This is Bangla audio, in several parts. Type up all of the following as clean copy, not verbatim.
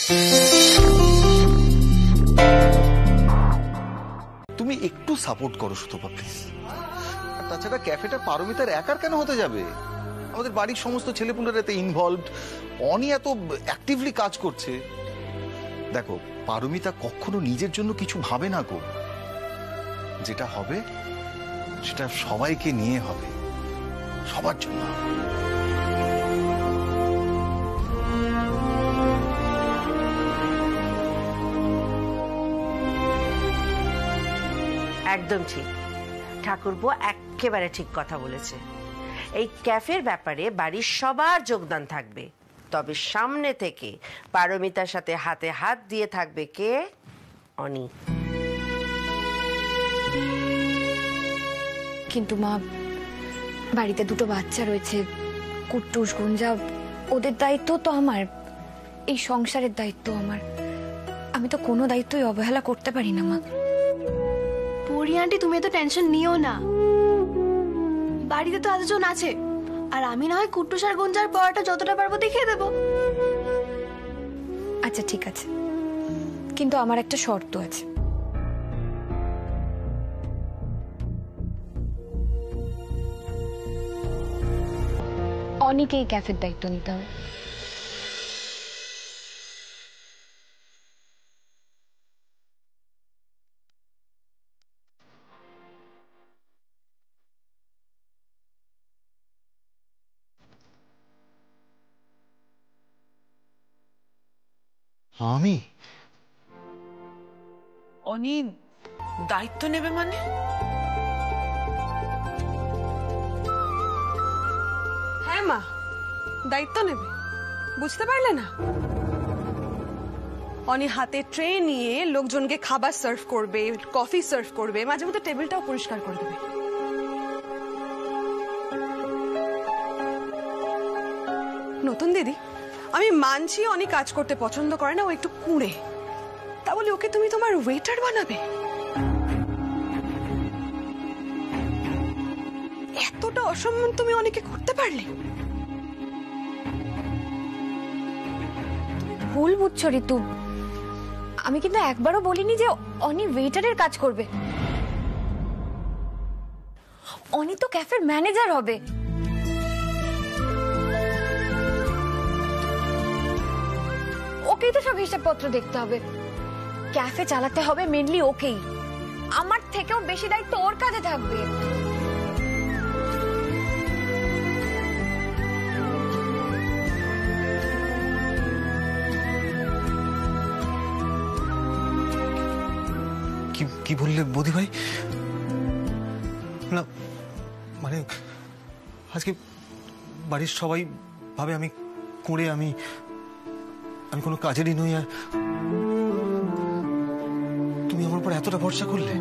তুমি একটু সাপোর্ট করো সুতপা প্লিজ। আর তাছাড়া ক্যাফেটা পারমিতার একার কেন হতে যাবে? আমাদের বাড়ির সমস্ত ছেলেপুলেরা এতে ইনভলভড, অনি এত অ্যাক্টিভলি কাজ করছে। দেখো, পারমিতা কখনো নিজের জন্য কিছু ভাবে না গো। যেটা হবে সেটা সবাইকে নিয়ে হবে, সবার জন্য। একদম ঠিক, ঠাকুরপো একেবারে ঠিক কথা বলেছে। এই ক্যাফের ব্যাপারে বাড়ির সবার যোগদান থাকবে, তবে সামনে থেকে পারমিতার সাথে হাতে হাত দিয়ে থাকবে কে? অনি। কিন্তু মা, বাড়িতে দুটো বাচ্চা রয়েছে, কুট্টুস গুঞ্জা, ওদের দায়িত্ব তো আমার, এই সংসারের দায়িত্ব আমার। আমি তো কোনো দায়িত্বই অবহেলা করতে পারি না মা। পরি আন্টি, তুমি এত টেনশন নিও না, বাড়িতে তো এতজন আছে, আর আমি না হয় কুট্টুস আর গুঞ্জার পড়াটা যতটা পারবো দেখিয়ে দেবো। আচ্ছা ঠিক আছে, কিন্তু আমার একটা শর্ত আছে। অনেকেই ক্যাফের দায়িত্ব নিতে হবে। আমি? অনি দায়িত্ব নেবে মানে? হ্যাঁ মা, দায়িত্ব নেবে, বুঝতে পারলে না? অনি হাতে ট্রে নিয়ে লোকজনকে খাবার সার্ভ করবে, কফি সার্ভ করবে, মাঝে মধ্যে টেবিলটাও পরিষ্কার করে দেবে। নতুন দিদি, আমি মানছি অনি কাজ করতে পছন্দ করে না, ও একটু কুঁড়ে, তা বলে ওকে তুমি তোমার ওয়েটার বানাবে? এতটা অসম্মান তুমি অনেকে করতে পারলে? ভুল বুঝছো ঋতু, আমি কিন্তু একবারও বলিনি যে অনি ওয়েটারের কাজ করবে। অনি তো ক্যাফের ম্যানেজার হবে। ওকেই তো সব হিসাবপত্র দেখতে হবে, ক্যাফে চালাতে হবে মেনলি ওকেই। আমার থেকেও বেশি দায়িত্ব ওর কাছে থাকবে। কি বললে বৌদি ভাই? না মানে আজকে বাড়ির সবাই ভাবে আমি কুঁড়ে, আমি কোনো কাজেরই নই, আর তুমি আমার উপর এতটা ভরসা করলে?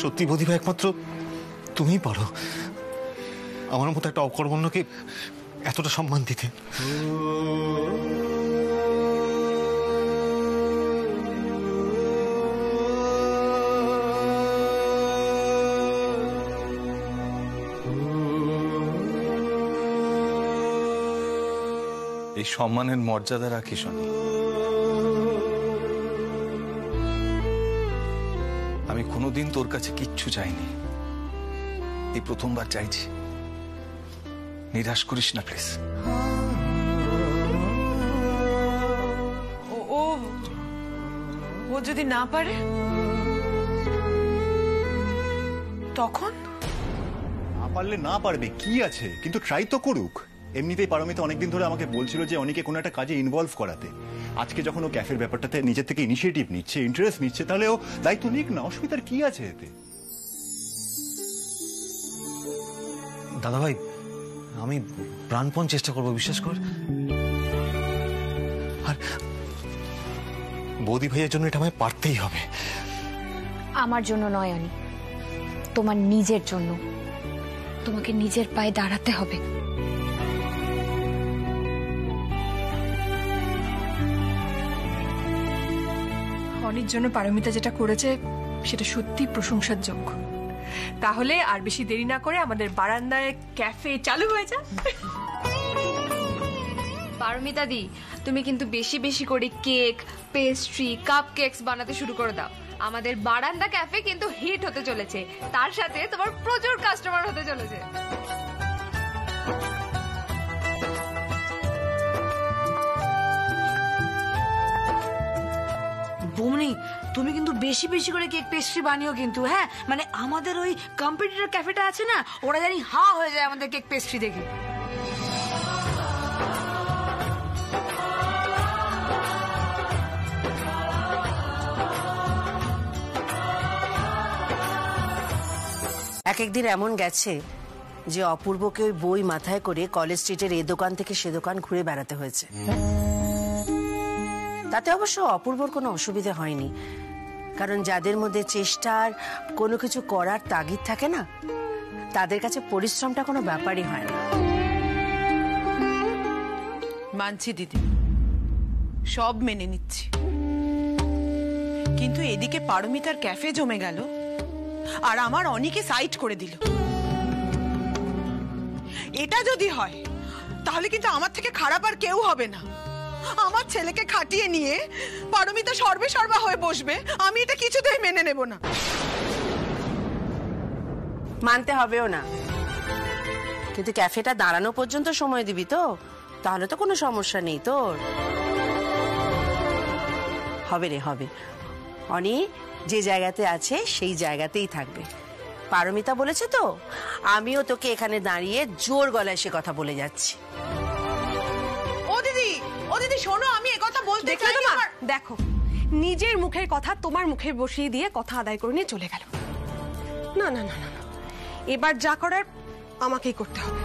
সত্যি বৌদি ভাই, একমাত্র তুমিই পারো আমার মতো একটা অকর্মণ্যকে এতটা সম্মান দিতে। এই সম্মানের মর্যাদা রাখিস অনি। আমি কোনোদিন তোর কাছে কিচ্ছু চাইনি, এই প্রথমবার চাইছি। নিরাশ করিস না প্লিজ। ও যদি না পারে তখন? না পারলে না পারবে, কি আছে, কিন্তু ট্রাই তো করুক। এমনিতেই পারমিতা অনেকদিন ধরে আমাকে বলছিল যে অনেকে কোনো একটা কাজে ইনভলভ করাতে। আজকে যখন ও ক্যাফের ব্যাপারটাতে নিজের থেকে ইনিশিয়েটিভ নিচ্ছে, ইন্টারেস্ট নিচ্ছে, তাহলে ও দায়িত্ব নিক না, অসুবিধার কি আছে এতে? দাদা ভাই, আমি প্রাণপণ চেষ্টা করবো, বিশ্বাস কর। আর বৌদি ভাইয়ের জন্য এটা আমায় পারতেই হবে। আমার জন্য নয় অনি, তোমার নিজের জন্য। তোমাকে নিজের পায়ে দাঁড়াতে হবে। অনির জন্য পারমিতা যেটা করেছে সেটা সত্যি প্রশংসার যোগ্য। তাহলে আর বেশি দেরি না করে আমাদের বারান্দায় ক্যাফে চালু হয়ে যা। পারমিতা দি, তুমি কিন্তু বেশি বেশি করে কেক, পেস্ট্রি, কাপ কেকস বানাতে শুরু করে দাও। আমাদের বারান্দা ক্যাফে কিন্তু হিট হতে চলেছে, তার সাথে তোমার প্রচুর কাস্টমার হতে চলেছে। বৌমনি, তুমি কিন্তু বেশি বেশি করে কেক পেস্ট্রি বানিও কিন্তু, হ্যাঁ? মানে আমাদের ওই কম্পিটিটর ক্যাফেটা আছে না, ওরা জানি হা হয়ে যায় আমাদের কেক পেস্ট্রি দেখে। এক একদিন এমন গেছে যে অপূর্বকে ওই বই মাথায় করে কলেজ স্ট্রিটের এ দোকান থেকে সে দোকান ঘুরে বেড়াতে হয়েছে। তাতে অবশ্য অপূর্বর কোনো অসুবিধা হয়নি, কারণ যাদের মধ্যে চেষ্টার কোনো কিছু করার তাগিদ থাকে না, তাদের কাছে পরিশ্রমটা কোনো ব্যাপারই হয় না। মানছি দিদি, সব মেনে নিচ্ছি, কিন্তু এদিকে পারমিতার ক্যাফে জমে গেল আর আমার অনেকে সাইট করে দিল। এটা যদি হয় তাহলে কিন্তু আমার থেকে খারাপ আর কেউ হবে না। আমার ছেলেকে খাটিয়ে নিয়ে পারমিতা সর্বে সর্বা হয়ে বসবে, আমি এটা কিছুতেই মেনে নেব না। মানতে হবেও না, কিন্তু ক্যাফেটা দাঁড়ানো পর্যন্ত সময় দিবি তো? তাহলে তো কোনো সমস্যা নেই তোর। হবে রে, হবে। অনি যে জায়গাতে আছে সেই জায়গাতেই থাকবে। পারমিতা বলেছে তো, আমিও তোকে এখানে দাঁড়িয়ে জোর গলায় সে কথা বলে যাচ্ছি। ও দিদি শোনো, আমি একথা বলতে চাই না। দেখো, নিজের মুখের কথা তোমার মুখে বসিয়ে দিয়ে কথা আদায় করে নিয়ে চলে গেল। না না না না, এবার যা করার আমাকেই করতে হবে।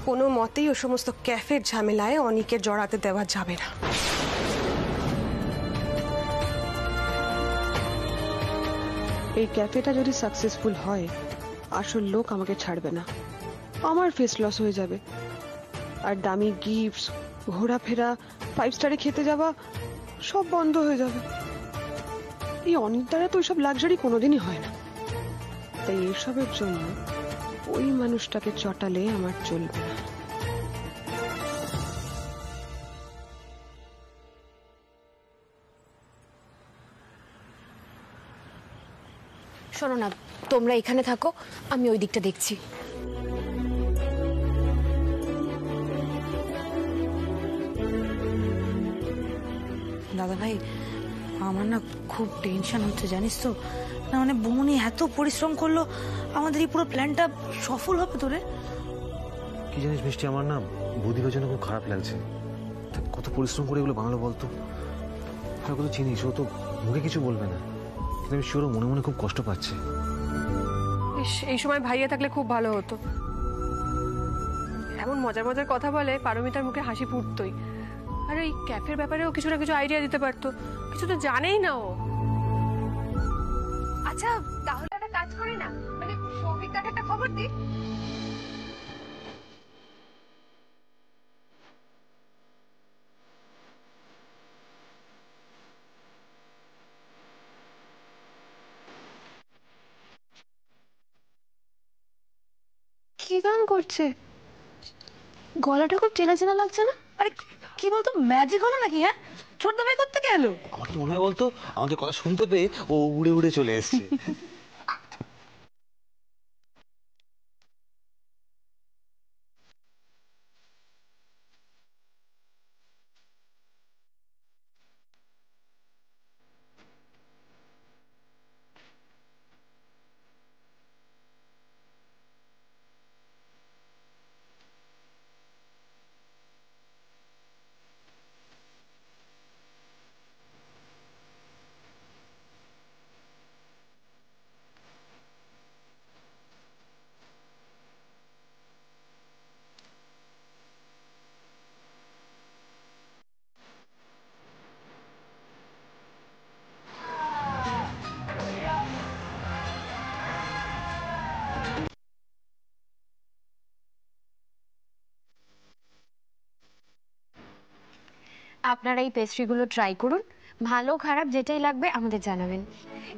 কোনো মতেই ও সমস্ত ক্যাফের ঝামেলায় অনিকে জড়াতে দেওয়া যাবে না। এই ক্যাফেটা যদি সাকসেসফুল হয়, আসল লোক আমাকে ছাড়বে না, আমার ফেস লস হয়ে যাবে। আর দামি গিফটস, ঘোরাফেরা, 5 স্টারে খেতে যাওয়া সব বন্ধ হয়ে যাবে। এই অনির দ্বারা তো ওইসব লাক্সারি কোনোদিনই হয় না। তাই এসবের জন্য ওই মানুষটাকে চটালে আমার চলবে না। শোনো না, তোমরা এখানে থাকো, আমি ওই দিকটা দেখছি। দাদা ভাই, আমার না খুব টেনশন হচ্ছে, জানিস তো? না মানে বৌমনি এত পরিশ্রম করলো, আমাদের এই পুরো প্ল্যানটা সফল হবে তোরে? কি জানিস মিষ্টি, আমার না বুদ্ধির জন্য খুব খারাপ লাগছে। কত পরিশ্রম করে এগুলো বানালো বলতো। আর কত চিনিস, ও তো মুখে কিছু বলবে না, কিন্তু আমি শিওর মনে মনে খুব কষ্ট পাচ্ছে। এই সময় ভাইয়া থাকলে খুব ভালো হতো। এমন মজার মজার কথা বলে, পারমিতার মুখে হাসি ফুটতোই। আর এই ক্যাফের ব্যাপারেও কিছু না কিছু আইডিয়া দিতে পারতো, কিছু তো জানেই না ও। আচ্ছা তাহলে একটা কাজ করি না, মানে সৌভিকটাকে একটা খবর দিই। কি গান করছে? গলাটা খুব চেনা চেনা লাগছে না? আরে কি বলতো, ম্যাজিক হলো নাকি? হ্যাঁ, ছোট ভাই করতে গেল। আমার তো মনে হয় বলতো, আমাদের কথা শুনতে পেয়ে ও উড়ে উড়ে চলে এসছে। আপনারা এই পেস্ট্রিগুলো ট্রাই করুন, ভালো খারাপ যেটাই লাগবে আমাদের জানাবেন।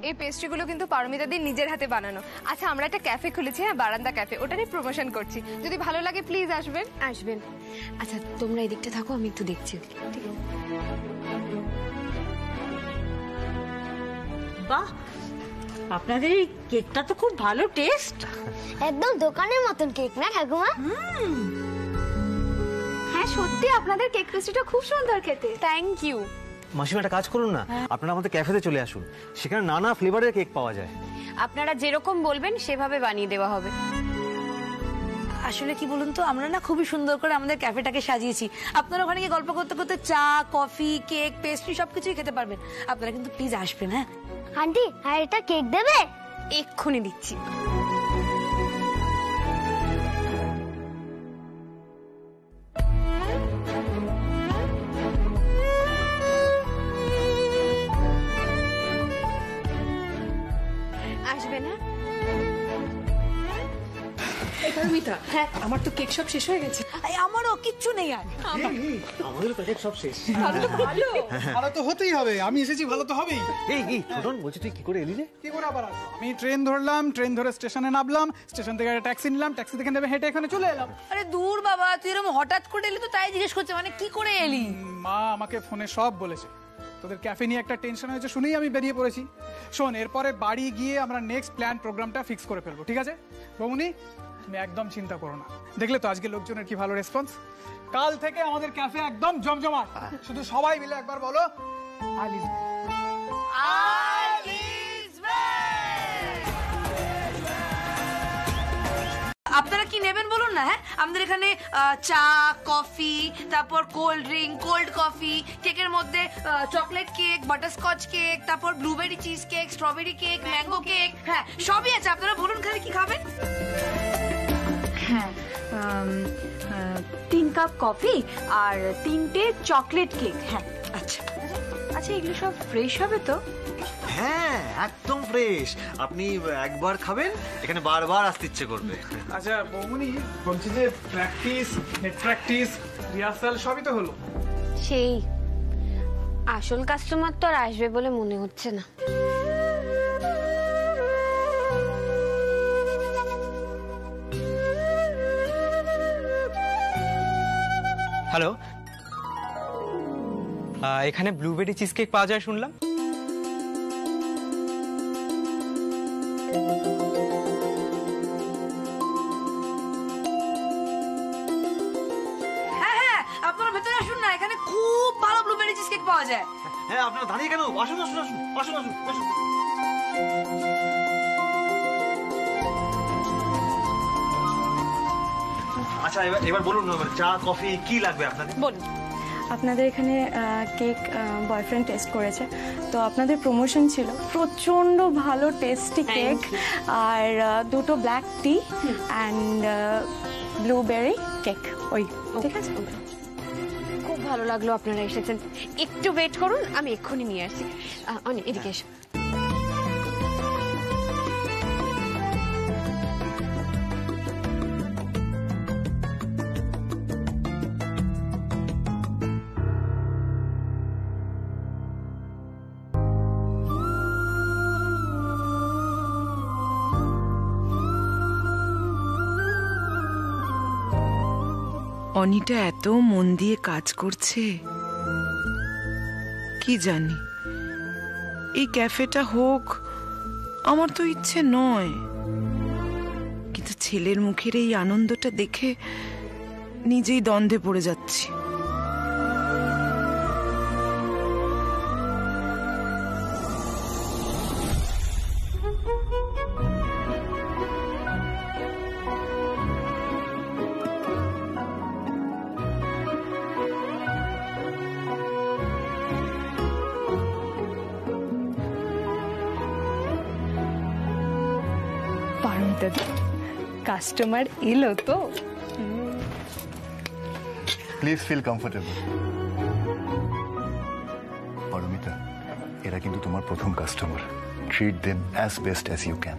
এই পেস্ট্রিগুলো কিন্তু পারমিতাদির নিজের হাতে বানানো। আচ্ছা, আমরা একটা ক্যাফে খুলেছি, হ্যাঁ, বারান্দা ক্যাফে, ওটারই প্রমোশন করছি। যদি ভালো লাগে প্লিজ আসবেন। আসবেন। আচ্ছা তোমরা এদিকটা থাকো, আমি একটু দেখছি। ঠিক আছে। বাহ, আপনাদের এই কেকটা তো খুব ভালো টেস্ট। একদম দোকানের মতন কেক না ঠাকুমা? হ্যাঁ সত্যি আপনাদের কেক পেস্ট্রিটা খুব সুন্দর খেতে। Thank you. মাসিমা একটা কাজ করুন না, আপনারা আমাদের ক্যাফেতে চলে আসুন, সেখানে নানা ফ্লেভারের কেক পাওয়া যায়। আপনারা যেরকম বলবেন সেভাবে বানিয়ে দেওয়া হবে। আসলে কি বলুন তো, আমরা না খুবই সুন্দর করে আমাদের ক্যাফেটাকে সাজিয়েছি। আপনারা ওখানে গিয়ে গল্প করতে করতে চা, কফি, কেক, পেস্ট্রি সবকিছুই খেতে পারবেন। আপনারা কিন্তু প্লিজ আসবেন। হ্যাঁ আন্টি, আর এটা কেক দেবে? এক্ষুনি দিচ্ছি। আসবে না? পারমিতা, হ্যাঁ আমার তো কেক সব শেষ হয়ে গেছে। আমারও কিচ্ছু নেই আর। আমাদের প্যাকেট সব শেষ। ভালো ভালো তো হতেই হবে, আমি এসেছি ভালো তো হবেই। এই ছোটন, বলছি তুই কি করে এলি রে? কি করে আবার আসবো? আমি ট্রেন ধরলাম, ট্রেন ধরে স্টেশনে নামলাম, স্টেশন থেকে একটা ট্যাক্সি নিলাম, ট্যাক্সি থেকে নেমে হেঁটে এখানে চলে এলাম। আরে দূর বাবা, তুই এরকম হঠাৎ করে এলি তো তাই জিজ্ঞেস করছে, মানে কি করে এলি? মা আমাকে ফোনে সব বলেছে। তোদের ক্যাফে নিয়ে একটা টেনশন হয়েছে শুনেই আমি বেরিয়ে পড়েছি। শোন, এরপরে বাড়ি গিয়ে আমরা নেক্সট প্ল্যান প্রোগ্রামটা ফিক্স করে ফেলবো, ঠিক আছে? বৌমনি, তুমি একদম চিন্তা করো না। দেখলে তো আজকে লোকজনের কি ভালো রেসপন্স। কাল থেকে আমাদের ক্যাফে একদম জমজমাট। শুধু সবাই মিলে একবার বলো আলিজ। আপনারা কি নেবেন বলুন না। হ্যাঁ, আমাদের এখানে চা, কফি, তারপর কোল্ড ড্রিঙ্ক, কোল্ড কফি, কেকের মধ্যে চকলেট কেক, বাটারস্কচ কেক, তারপর blueberry cheese cake, strawberry cake, mango cake, হ্যাঁ সবই আছে। আপনারা বলুন খালি কি খাবেন। হ্যাঁ, 3 কাপ কফি আর 3টে চকলেট কেক। হ্যাঁ আচ্ছা আচ্ছা, এগুলো সব ফ্রেশ হবে তো? হ্যাঁ একদম ফ্রেশ। আপনি একবার খাবেন, এখানে বারবার আসতে ইচ্ছে করবে। আচ্ছা বৌমনি, বলছি যে প্র্যাকটিস, নেট প্র্যাকটিস, রিহার্সাল সবই তো হলো। সেই আসল কাস্টমার তো আর আসবে বলে মনে হচ্ছে না। হ্যালো, এখানে ব্লুবেরি চিজ কেক পাওয়া যায় শুনলাম। হ্যাঁ, আপনারা ভেতরে আসুন না, এখানে খুব ভালো ব্লুবেরি চিজ কেক পাওয়া যায়। হ্যাঁ, আপনারা দাঁড়িয়ে কেন? আসুন আসুন আসুন আসুন আসুন আসুন। আচ্ছা এবার বলুন, চা কফি কি লাগবে আপনাদের? বলুন। আপনাদের এখানে কেক বয়ফ্রেন্ড টেস্ট করেছে, তো আপনাদের প্রমোশন ছিল প্রচন্ড ভালো টেস্টি কেক আর 2টো black tea and blueberry cake. ওই ঠিক আছে, খুব ভালো লাগলো আপনারা এসেছেন। একটু ওয়েট করুন, আমি এক্ষুনি নিয়ে আসছি। অনেক এদিকে এসো। অনিটা এত মন দিয়ে কাজ করছে, কি জানি এই ক্যাফেটা হোক, আমার তো ইচ্ছে নয়, কিন্তু ছেলের মুখের এই আনন্দটা দেখে নিজেই দ্বন্দ্বে পড়ে যাচ্ছি। কাস্টমার এলো তো? Please feel comfortable. পারমিতা, এরা কিন্তু তোমার প্রথম customer. Treat them as best as you can.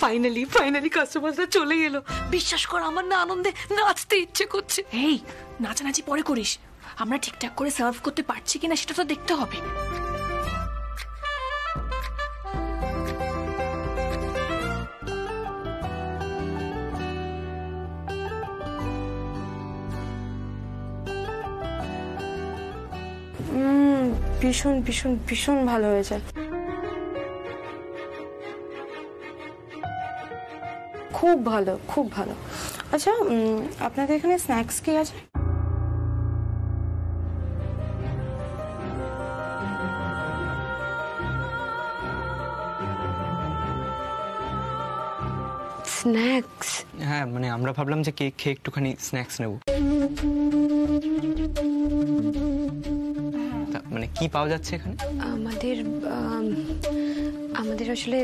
Finally কাস্টমাররা চলে এলো। বিশ্বাস কর আমার না আনন্দে নাচতে ইচ্ছে করছে। এই নাচানাচি পরে করিস, আমরা ঠিকঠাক করে সার্ভ করতে পারছি কিনা সেটা তো দেখতে হবে। ভীষণ ভীষণ ভীষণ ভালো হয়েছে, খুব ভালো খুব ভালো। আচ্ছা আপনাদের এখানে স্ন্যাক্স কি আছে? স্ন্যাক্স? হ্যাঁ মানে আমরা ভাবলাম যে কেক খেয়ে একটুখানি স্ন্যাক্স নেব। মানে কি পাওয়া যাচ্ছে এখানে? আমাদের আসলে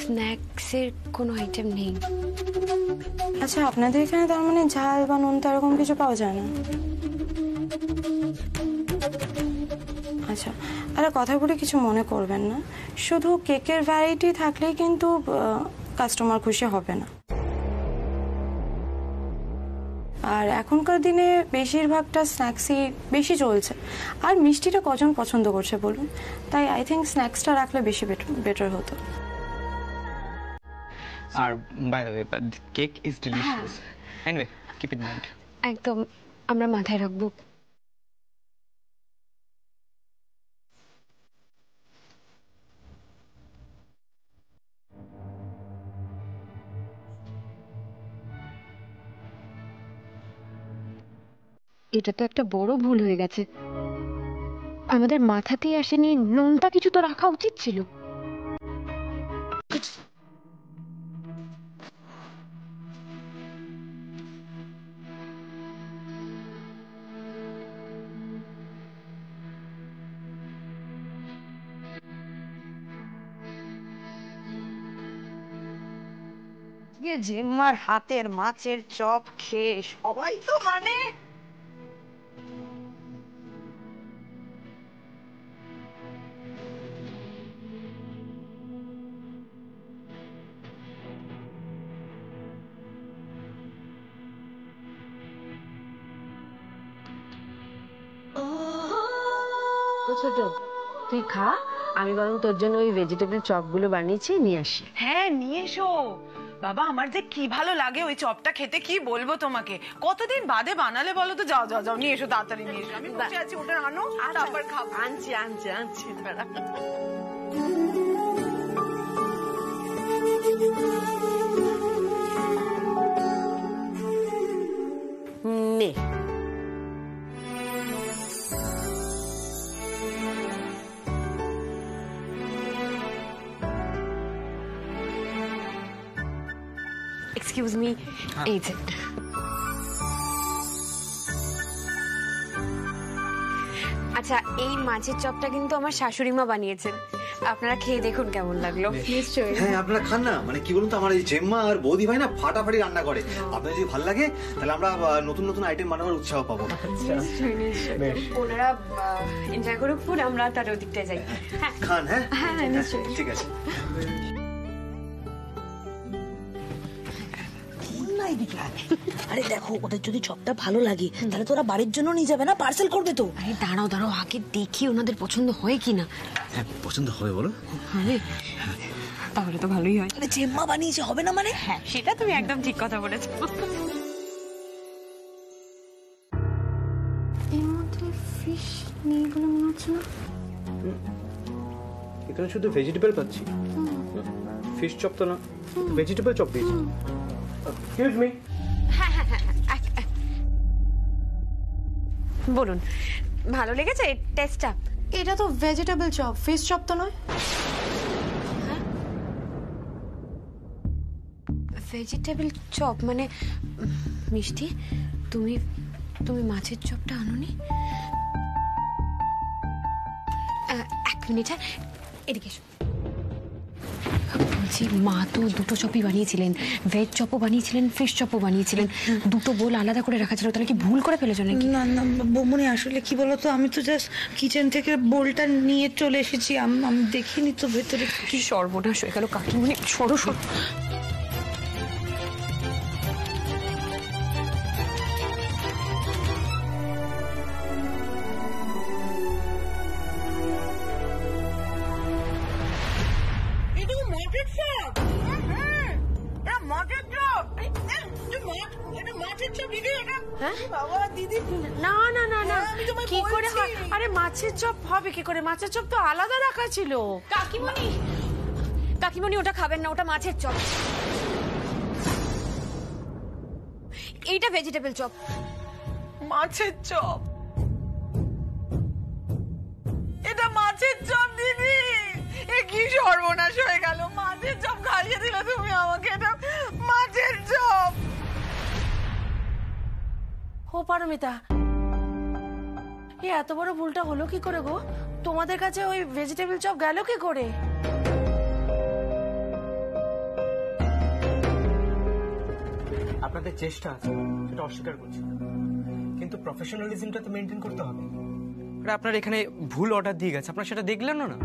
স্ন্যাক্সের কোনো আইটেম নেই। আচ্ছা আপনাদের এখানে তার মানে ঝাল বা নোনতা এরকম কিছু পাওয়া যায় না? আচ্ছা আর কথা বলে কিছু মনে করবেন না, শুধু কেকের ভ্যারাইটি থাকলেই কিন্তু কাস্টমার খুশি হবে না। আর এখনকার দিনে বেশিরভাগটা স্ন্যাক্সই বেশি চলছে, আর মিষ্টিটা কজন পছন্দ করছে বলুন, তাই আই থিঙ্ক স্ন্যাক্সটা রাখলে বেশি বেটার হতো। আর by the way cake is delicious. Anyway keep it mind. একদম আমরা মাথায় রাখবো। এটা তো একটা বড় ভুল হয়ে গেছে, আমাদের মাথাতেই আসেনি নোনতা কিছু তো রাখা উচিত ছিল। জেম্মার হাতের মাছের চপ খেয়ে সবাই তো মানে ছোট তুই খা, আমি বরং তোর জন্য ওই ভেজিটেবল চপগুলো বানিয়েছি, নিয়ে আসি। হ্যাঁ নিয়ে এসো বাবা, আমার যে কি ভালো লাগে ওই চপটা খেতে, কি বলবো তোমাকে। কতদিন বাদে বানালে বলো তো। যাও যাও যাও নিয়ে এসো, তাড়াতাড়ি নিয়ে এসো। আমি বসে আছি, ওটা আনো তারপর খাবো। আনছি আনছি আনছি দাঁড়া। নে এক্সকিউজ মি, এই যে আচ্ছা এই মাছের চপটা কিন্তু আমার শাশুড়ি মা বানিয়েছেন, আপনারা খেয়ে দেখুন কেমন লাগলো। নিশ্চয়ই। হ্যাঁ আপনারা খান না, মানে কি বলুন তো, আমার এই জেম্মা আর বৌদি ভাই না ফাটাফাটি রান্না করে। আপনার যদি ভালো লাগে তাহলে আমরা নতুন নতুন আইটেম বানাবার উৎসাহ পাবো। ওনারা এনজয় করুক ফুড, আমরা তার ওদিকটায় যাই। খান। হ্যাঁ হ্যাঁ নিশ্চয়ই। ঠিক আছে। আরে দেখো ওদের যদি চপটা ভালো লাগে তাহলে তোরা বাড়ির জন্য নিয়ে যাবে না, পার্সেল করবে তো। আরে দাঁড়াও দাঁড়াও, আগে দেখি ওনাদের পছন্দ হয় কিনা। হ্যাঁ পছন্দ হবে বলো। হবে, তাহলে তো ভালোই হয়। আরে জেম্মা বানিয়েছে, হবে না মানে? হ্যাঁ সেটা তুমি একদম ঠিক কথা বলেছো। এর মধ্যে ফিশ নেই বলে মনে হচ্ছে না। এখানে শুধু ভেজিটেবল পাচ্ছি, ফিশ চপ তো না, ভেজিটেবল চপ দিয়েছি। Excuse me. বলুন ভালো লেগেছে টেস্টটা? এটা তো ভেজিটেবল চপ, ফিশ চপ তো নয়। ভেজিটেবল চপ মানে মিষ্টি, তুমি তুমি মাছের চপটা আনোনি? এক মিনিট, হ্যাঁ এদিকে এসো। বলছি মা তো দুটো চপই বানিয়েছিলেন, ভেজ চপও বানিয়েছিলেন, ফিশ চপও বানিয়েছিলেন, দুটো বোল আলাদা করে রাখা ছিল, তাহলে কি ভুল করে ফেলেছো নাকি? না না বৌমনি, আসলে কি বলতো, আমি তো জাস্ট কিচেন থেকে বোলটা নিয়ে চলে এসেছি, আমি দেখিনি তো ভেতরে। কি সর্বনাশ হয়ে গেল কাকিমণি, সরো সরো। হ্যাঁ বাবা দিদি, না না না না, কি করে আরে মাছের চপ হবে কি করে? মাছের চপ তো আলাদা রাখা ছিল। কাকিমণি, কাকিমণি ওটা খাবেন না, ওটা মাছের চপ। এইটা ভেজিটেবল চপ। মাছের চপ? এটা মাছের চপ দিদি? এ কি সর্বনাশ হয়ে গেল! মাছের চপ খাইয়ে দিলে তুমি আমাকে, এটা মাছের চপ। ও পারমিতা, এত বড় ভুলটা হলো কি করে গো? তোমাদের কাছে ওই ভেজিটেবল চপ গেল কি করে? আপনাদের চেষ্টা আছে, সেটা অস্বীকার করছি, কিন্তু প্রফেশনালিজমটা তো মেনটেন করতে হবে। আপনার এখানে ভুল অর্ডার দিয়ে গেছে, আপনার সেটা দেখলেন না?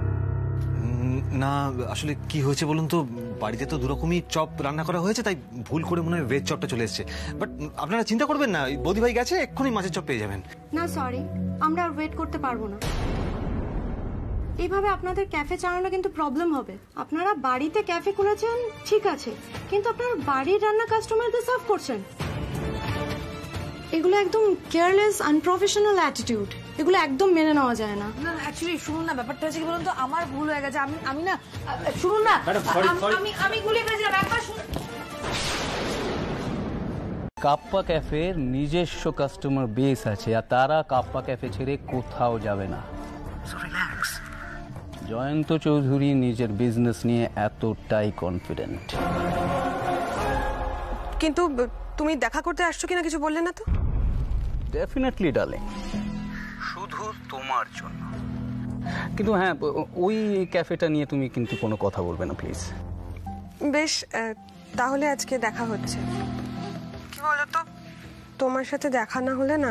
না আসলে কি হয়েছে বলুন তো, বাড়িতে তো দুরকমই চপ রান্না করা হয়েছে, তাই ভুল করে মনে হয় ভেজ চপটা চলে এসেছে। বাট আপনারা চিন্তা করবেন না, বৌদি ভাই গেছে, এক্ষুনি মাছের চপ পেয়ে যাবেন। না সরি, আমরা আর ওয়েট করতে পারবো না। এইভাবে আপনাদের ক্যাফে চালানো কিন্তু প্রবলেম হবে। আপনারা বাড়িতে ক্যাফে খুলেছেন ঠিক আছে, কিন্তু আপনারা বাড়ির রান্না কাস্টমারদের সার্ভ করছেন, এগুলো একদম কেয়ারলেস আনপ্রফেশনাল অ্যাটিটিউড। এগুলো একদম মেনে নেওয়া যায় না। না অ্যাকচুয়ালি শুনুন না, ব্যাপারটা হচ্ছে কি বলুন তো, আমার ভুল হয়ে গেছে। আমি না, শুনুন না, আমি গুলিয়ে ফেলেছিলাম একবার। কাপ্পা ক্যাফের নিজস্ব কাস্টমার বেস আছে, আর তারা কাপ্পা ক্যাফে ছেড়ে কোথাও যাবে না। জয়ন্ত চৌধুরী নিজের বিজনেস নিয়ে এতটাই কনফিডেন্ট। কিন্তু তুমি দেখা করতে আসছো কিনা কিছু বললে না তো? ডেফিনেটলি ডার্লিং, শুধু তোমার জন্য। কিন্তু হ্যাঁ, ওই ক্যাফেটা নিয়ে তুমি কিন্তু কোনো কথা বলবে না প্লিজ। বেশ, তাহলে আজকে দেখা হচ্ছে। কি বলো তো, তোমার সাথে দেখা না হলে না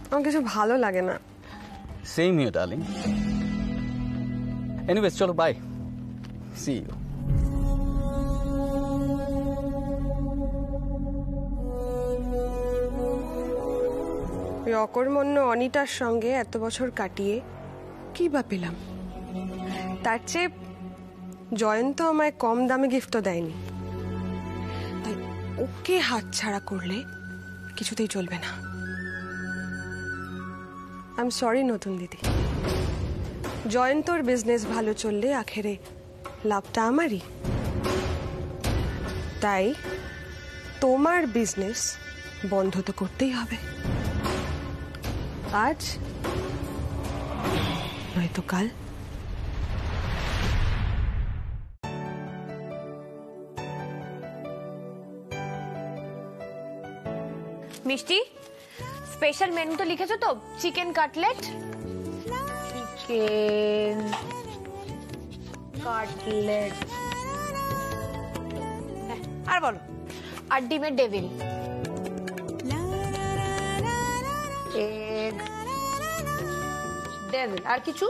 আমার কিছু ভালো লাগে না। Same here darling. এনিওয়েজ চলো, বাই, সি ইউ। ওই অকর্মণ্য অনিতার সঙ্গে এত বছর কাটিয়ে কি বা পেলাম? তার চেয়ে জয়ন্ত আমায় কম দামে গিফটও দেয়নি, তাই ওকে হাতছাড়া করলে কিছুতেই চলবে না। আই এম সরি নতুন দিদি, জয়ন্তর বিজনেস ভালো চললে আখেরে লাভটা আমারই। তাই তোমার বিজনেস বন্ধ তো করতেই হবে, আজ নয়তো কাল। মিষ্টি, স্পেশাল মেনু তো লিখেছো তো? চিকেন কাটলেট, চিকেন কাটলেট, আর বলো। আর ডিমের ডেভিল, এগ ডেভিল, আর কিছু?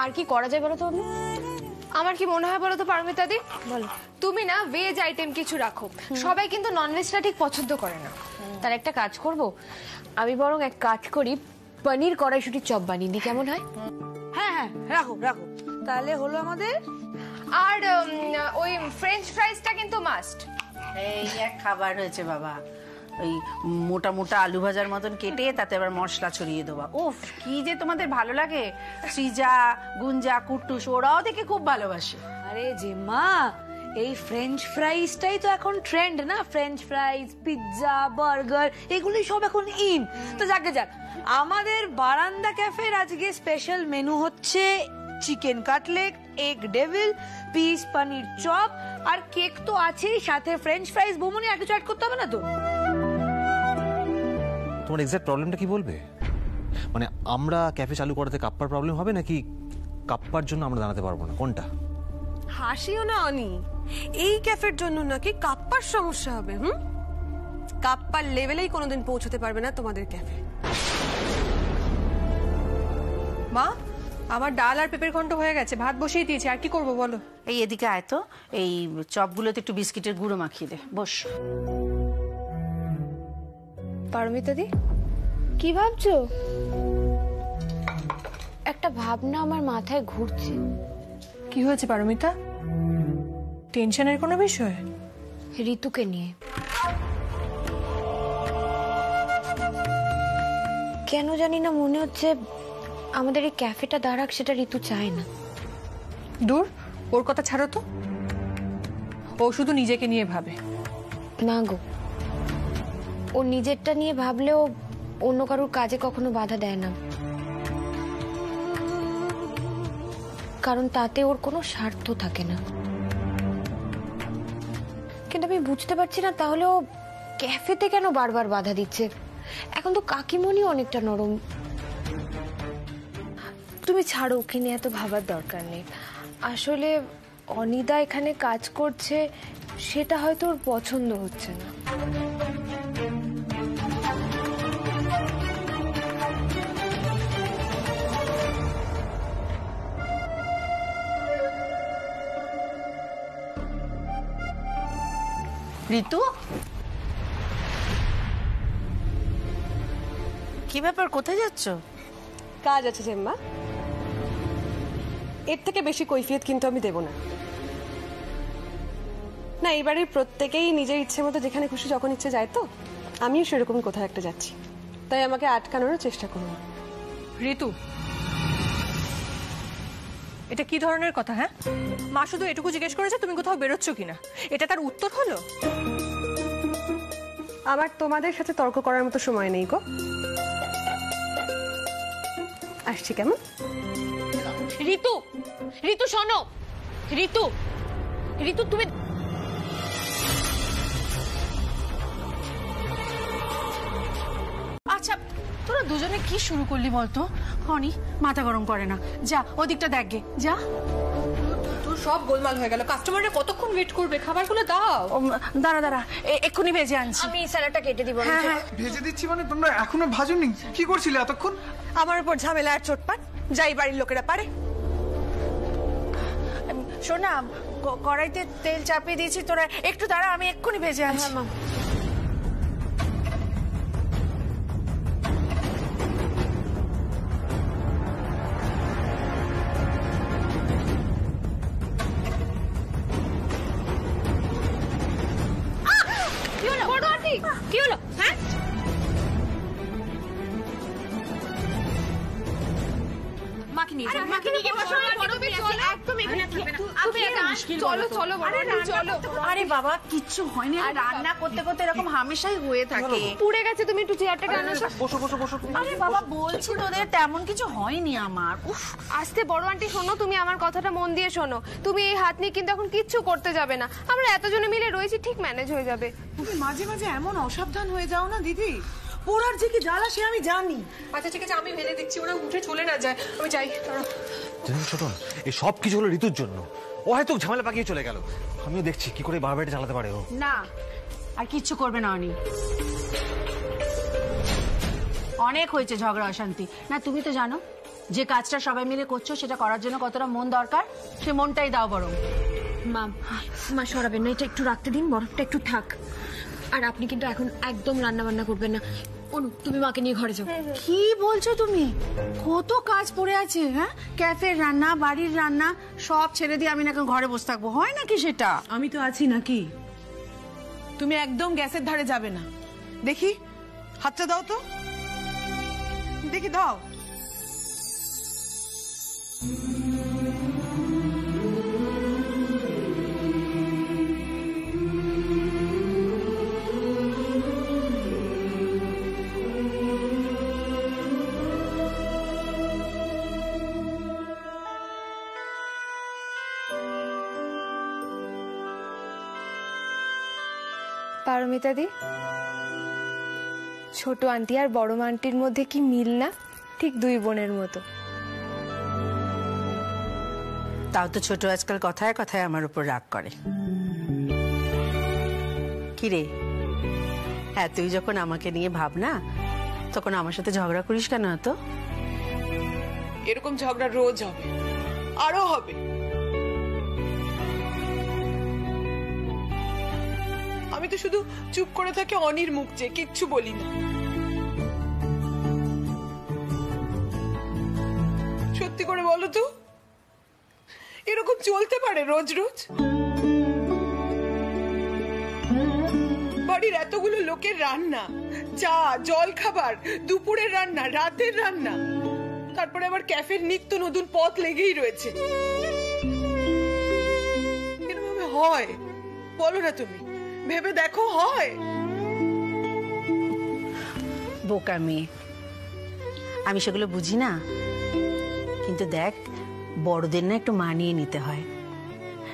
আর কি করা যায় বলো তো? আমার কি মনে হয় বলো তো পারমিতা দি, বলো তুমি না ভেজ আইটেম কিছু রাখো। সবাই কিন্তু ননভেজটা ঠিক পছন্দ করে না। তার একটা কাজ করব, আমি বরং এক কাজ করি, পনির কড়াইশুটির চপ বানিয়ে দিই, কেমন হয়? হ্যাঁ হ্যাঁ, রাখো রাখো, তাহলে হলো আমাদের। আর ওই ফ্রেঞ্চ ফ্রাইজটা কিন্তু মাস্ট। এই এক খাবার হয়েছে বাবা, ওই মোটা মোটা আলু ভাজার মতন কেটে তাতে আবার মশলা ছড়িয়ে দেওয়া। উফ, কি যে তোমাদের ভালো লাগে। সৃজা, গুঞ্জা, কুট্টুস ওরাও দেখে খুব ভালোবাসে। আরে জিম্মা, এই ফ্রেঞ্চ ফ্রাইজটাই তো এখন ট্রেন্ড না? ফ্রেঞ্চ ফ্রাইজ, পিৎজা, বার্গার, এগুলি সব এখন ইন। তো যাকে যাক, আমাদের বারান্দা ক্যাফের আজকে স্পেশাল মেনু হচ্ছে chicken cutlet, egg devil, peas paneer chop, আর কেক তো আছেই, সাথে ফ্রেঞ্চ ফ্রাইজ। বমুনি আর কিছু অ্যাড করতে হবে না তো? তোমার এক্সাক্ট প্রবলেমটা কি বলবে? মানে আমরা ক্যাফে চালু করাতে কাপ্পার প্রবলেম হবে, নাকি কাপ্পার জন্য আমরা দাঁড়াতে পারবো না, কোনটা? হাসিও না অনি, এই ক্যাফের জন্য নাকি কাপ্পার সমস্যা হবে? কাপ্পার লেভেলেই কোনোদিন পৌঁছতে পারবে না তোমাদের ক্যাফে। মা, আমার ডাল আর পেঁপের ঘন্ট হয়ে গেছে, ভাত বসিয়ে দিয়েছি, আর কি করবো বলো? এই এদিকে আয় তো, এই চপগুলোতে একটু বিস্কিটের গুঁড়ো মাখিয়ে দে। বস। পারমিতা দি, কি ভাবছো? একটা ভাবনা আমার মাথায় ঘুরছে। কি হয়েছে পারমিতা? টেনশনের কোনো বিষয়? ঋতুকে নিয়ে। কেন জানি না মনে হচ্ছে আমাদের এই ক্যাফেটা দাঁড়াক, সেটা ঋতু চায় না। দূর, ওর কথা ছাড়ো তো। ও শুধু নিজেকে নিয়ে ভাবে। না গো, ও নিজেরটা নিয়ে ভাবলেও অন্য কারোর কাজে কখনো বাধা দেয় না, কারণ তাতে ওর কোনো স্বার্থ থাকে না। কিন্তু আমি বুঝতে পারছি না তাহলে ও ক্যাফেতে কেন বারবার বাধা দিচ্ছে। এখন তো কাকিমণি অনেকটা নরম। তুমি ছাড়ো, ওকে নিয়ে এত ভাবার দরকার নেই। আসলে অনিদা এখানে কাজ করছে, সেটা হয়তো ওর পছন্দ হচ্ছে না। ঋতু, কি ব্যাপার, কোথায় যাচ্ছ? কাজ আছে জেম্মা, এর থেকে বেশি কৈফিয়ত কিন্তু আমি দেব না। না, এবারে প্রত্যেকেই নিজের ইচ্ছে মতো যেখানে খুশি যখন ইচ্ছে যায়, তো আমিও সেরকম কোথাও একটা যাচ্ছি, তাই আমাকে আটকানোর চেষ্টা করুন। ঋতু, এটা কি ধরনের কথা? হ্যাঁ, মা শুধু এটুকু জিজ্ঞেস করেছে তুমি কোথাও বেরোচ্ছ কিনা, এটা তার উত্তর হলো? আমার তোমাদের সাথে তর্ক করার মতো সময় নেই গো, আসছি। কেমন? ঋতু, ঋতু শোনো, ঋতু, ঋতু তুমি আচ্ছা, তোরা দুজনে কি শুরু করলি বলতো? হনি, মাথা গরম করে না, যা ওদিকটা দেখ গে, যা। তোর সব গোলমাল হয়ে গেল। কাস্টমাররা কতক্ষণ ওয়েট করবে? খাবারগুলো দাও। দাঁড়া দাঁড়া, এক্ষুনি ভেজে আনছি। আমি স্যালাডটা কেটে দিব। হ্যাঁ হ্যাঁ, ভেজে দিচ্ছি মানে? তোমরা এখনো ভাজোনি? কি করছিলে এতক্ষণ? আমার উপর ঝামেলা আর চোটপাট, যাই বাড়ির লোকেরা পারে। শোনা, কড়াইতে তেল চাপিয়ে দিয়েছি, তোরা একটু দাঁড়া, আমি এক্ষুনি ভেজে আনছি। কি হলো? হ্যাঁ, মাকে নিয়ে যাও, মাকে নিয়ে গিয়ে বসো। একদম এখানে থাকবে না। তুমি চলো চলো, চলো। আরে বাবা, কিচ্ছু হয়নি, রান্না করতে করতে এরকম হামেশাই হয়ে থাকে। পুড়ে গেছে, তুমি একটু চেয়ারটা টানো। বসো বসো বসো। আরে বাবা, বলছি তোদের তেমন কিছু হয়নি আমার। উফ, আস্তে বড় আন্টি, শোনো, তুমি আমার কথাটা মন দিয়ে শোনো। তুমি এই হাত নিয়ে কিন্তু এখন কিচ্ছু করতে যাবে না। আমরা এতজনে মিলে রয়েছি, ঠিক ম্যানেজ হয়ে যাবে। তুমি মাঝে মাঝে এমন অসাবধান হয়ে যাও না দিদি, পোড়ার যে কি জ্বালা সে আমি জানি। আচ্ছা ঠিক আছে, আমি ভেজে দিচ্ছি, ওরা উঠে চলে না যায়। আমি যাই। ছোটন, এই সব কিছু হলো ঋতুর জন্য। ও হয়তো ঝামেলা পাকিয়ে চলে গেল। আমিও দেখছি কি করে বারবারটা চালাতে পারে ও। না, আর কিচ্ছু করবে না অনি। অনেক হয়েছে ঝগড়া অশান্তি। না, তুমি তো জানো যে কাজটা সবাই মিলে করছো, সেটা করার জন্য কতটা মন দরকার। সে মনটাই দাও বরং। মা সরাবেন না, এটা একটু রাখতে দিন, বরফটা একটু থাক। আর আপনি কিন্তু এখন একদম রান্না বান্না করবেন না। অনু, তুমি মাকে নিয়ে ঘরে যাও। কি বলছো তুমি? কত কাজ পড়ে আছে। হ্যাঁ, ক্যাফের রান্না, বাড়ির রান্না সব ছেড়ে দিয়ে আমি নাকি ঘরে বসে থাকবো? হয় নাকি সেটা? আমি তো আছি নাকি? তুমি একদম গ্যাসের ধারে যাবে না। দেখি হাতটা দাও তো, দেখি দাও। পারমিতা দি, ছোট আন্টি আর বড় আন্টির মধ্যে কি মিল না? ঠিক দুই বোনের মতো। তাও তো ছোট আজকাল কথায় কথায় আমার উপর রাগ করে। কি রে, হ্যাঁ, তুই যখন আমাকে নিয়ে ভাবনা, তখন আমার সাথে ঝগড়া করিস কেন? তো এরকম ঝগড়া রোজ হবে, আরো হবে। আমি তো শুধু চুপ করে থাকি অনির মুখ চেয়ে, কিচ্ছু বলি না। সত্যি করে বলো তো, এরকম চলতে পারে রোজ রোজ? বাড়ির এতগুলো লোকের রান্না, চা, জল খাবার, দুপুরের রান্না, রাতের রান্না, তারপরে আবার ক্যাফের নিত্য নতুন পথ লেগেই রয়েছে। এরকম হয়? বলো না তুমি, ভেবে দেখো হয়? বোকা মেয়ে, আমি সেগুলো বুঝি না, কিন্তু দেখ বড়দের না একটু মানিয়ে নিতে হয়,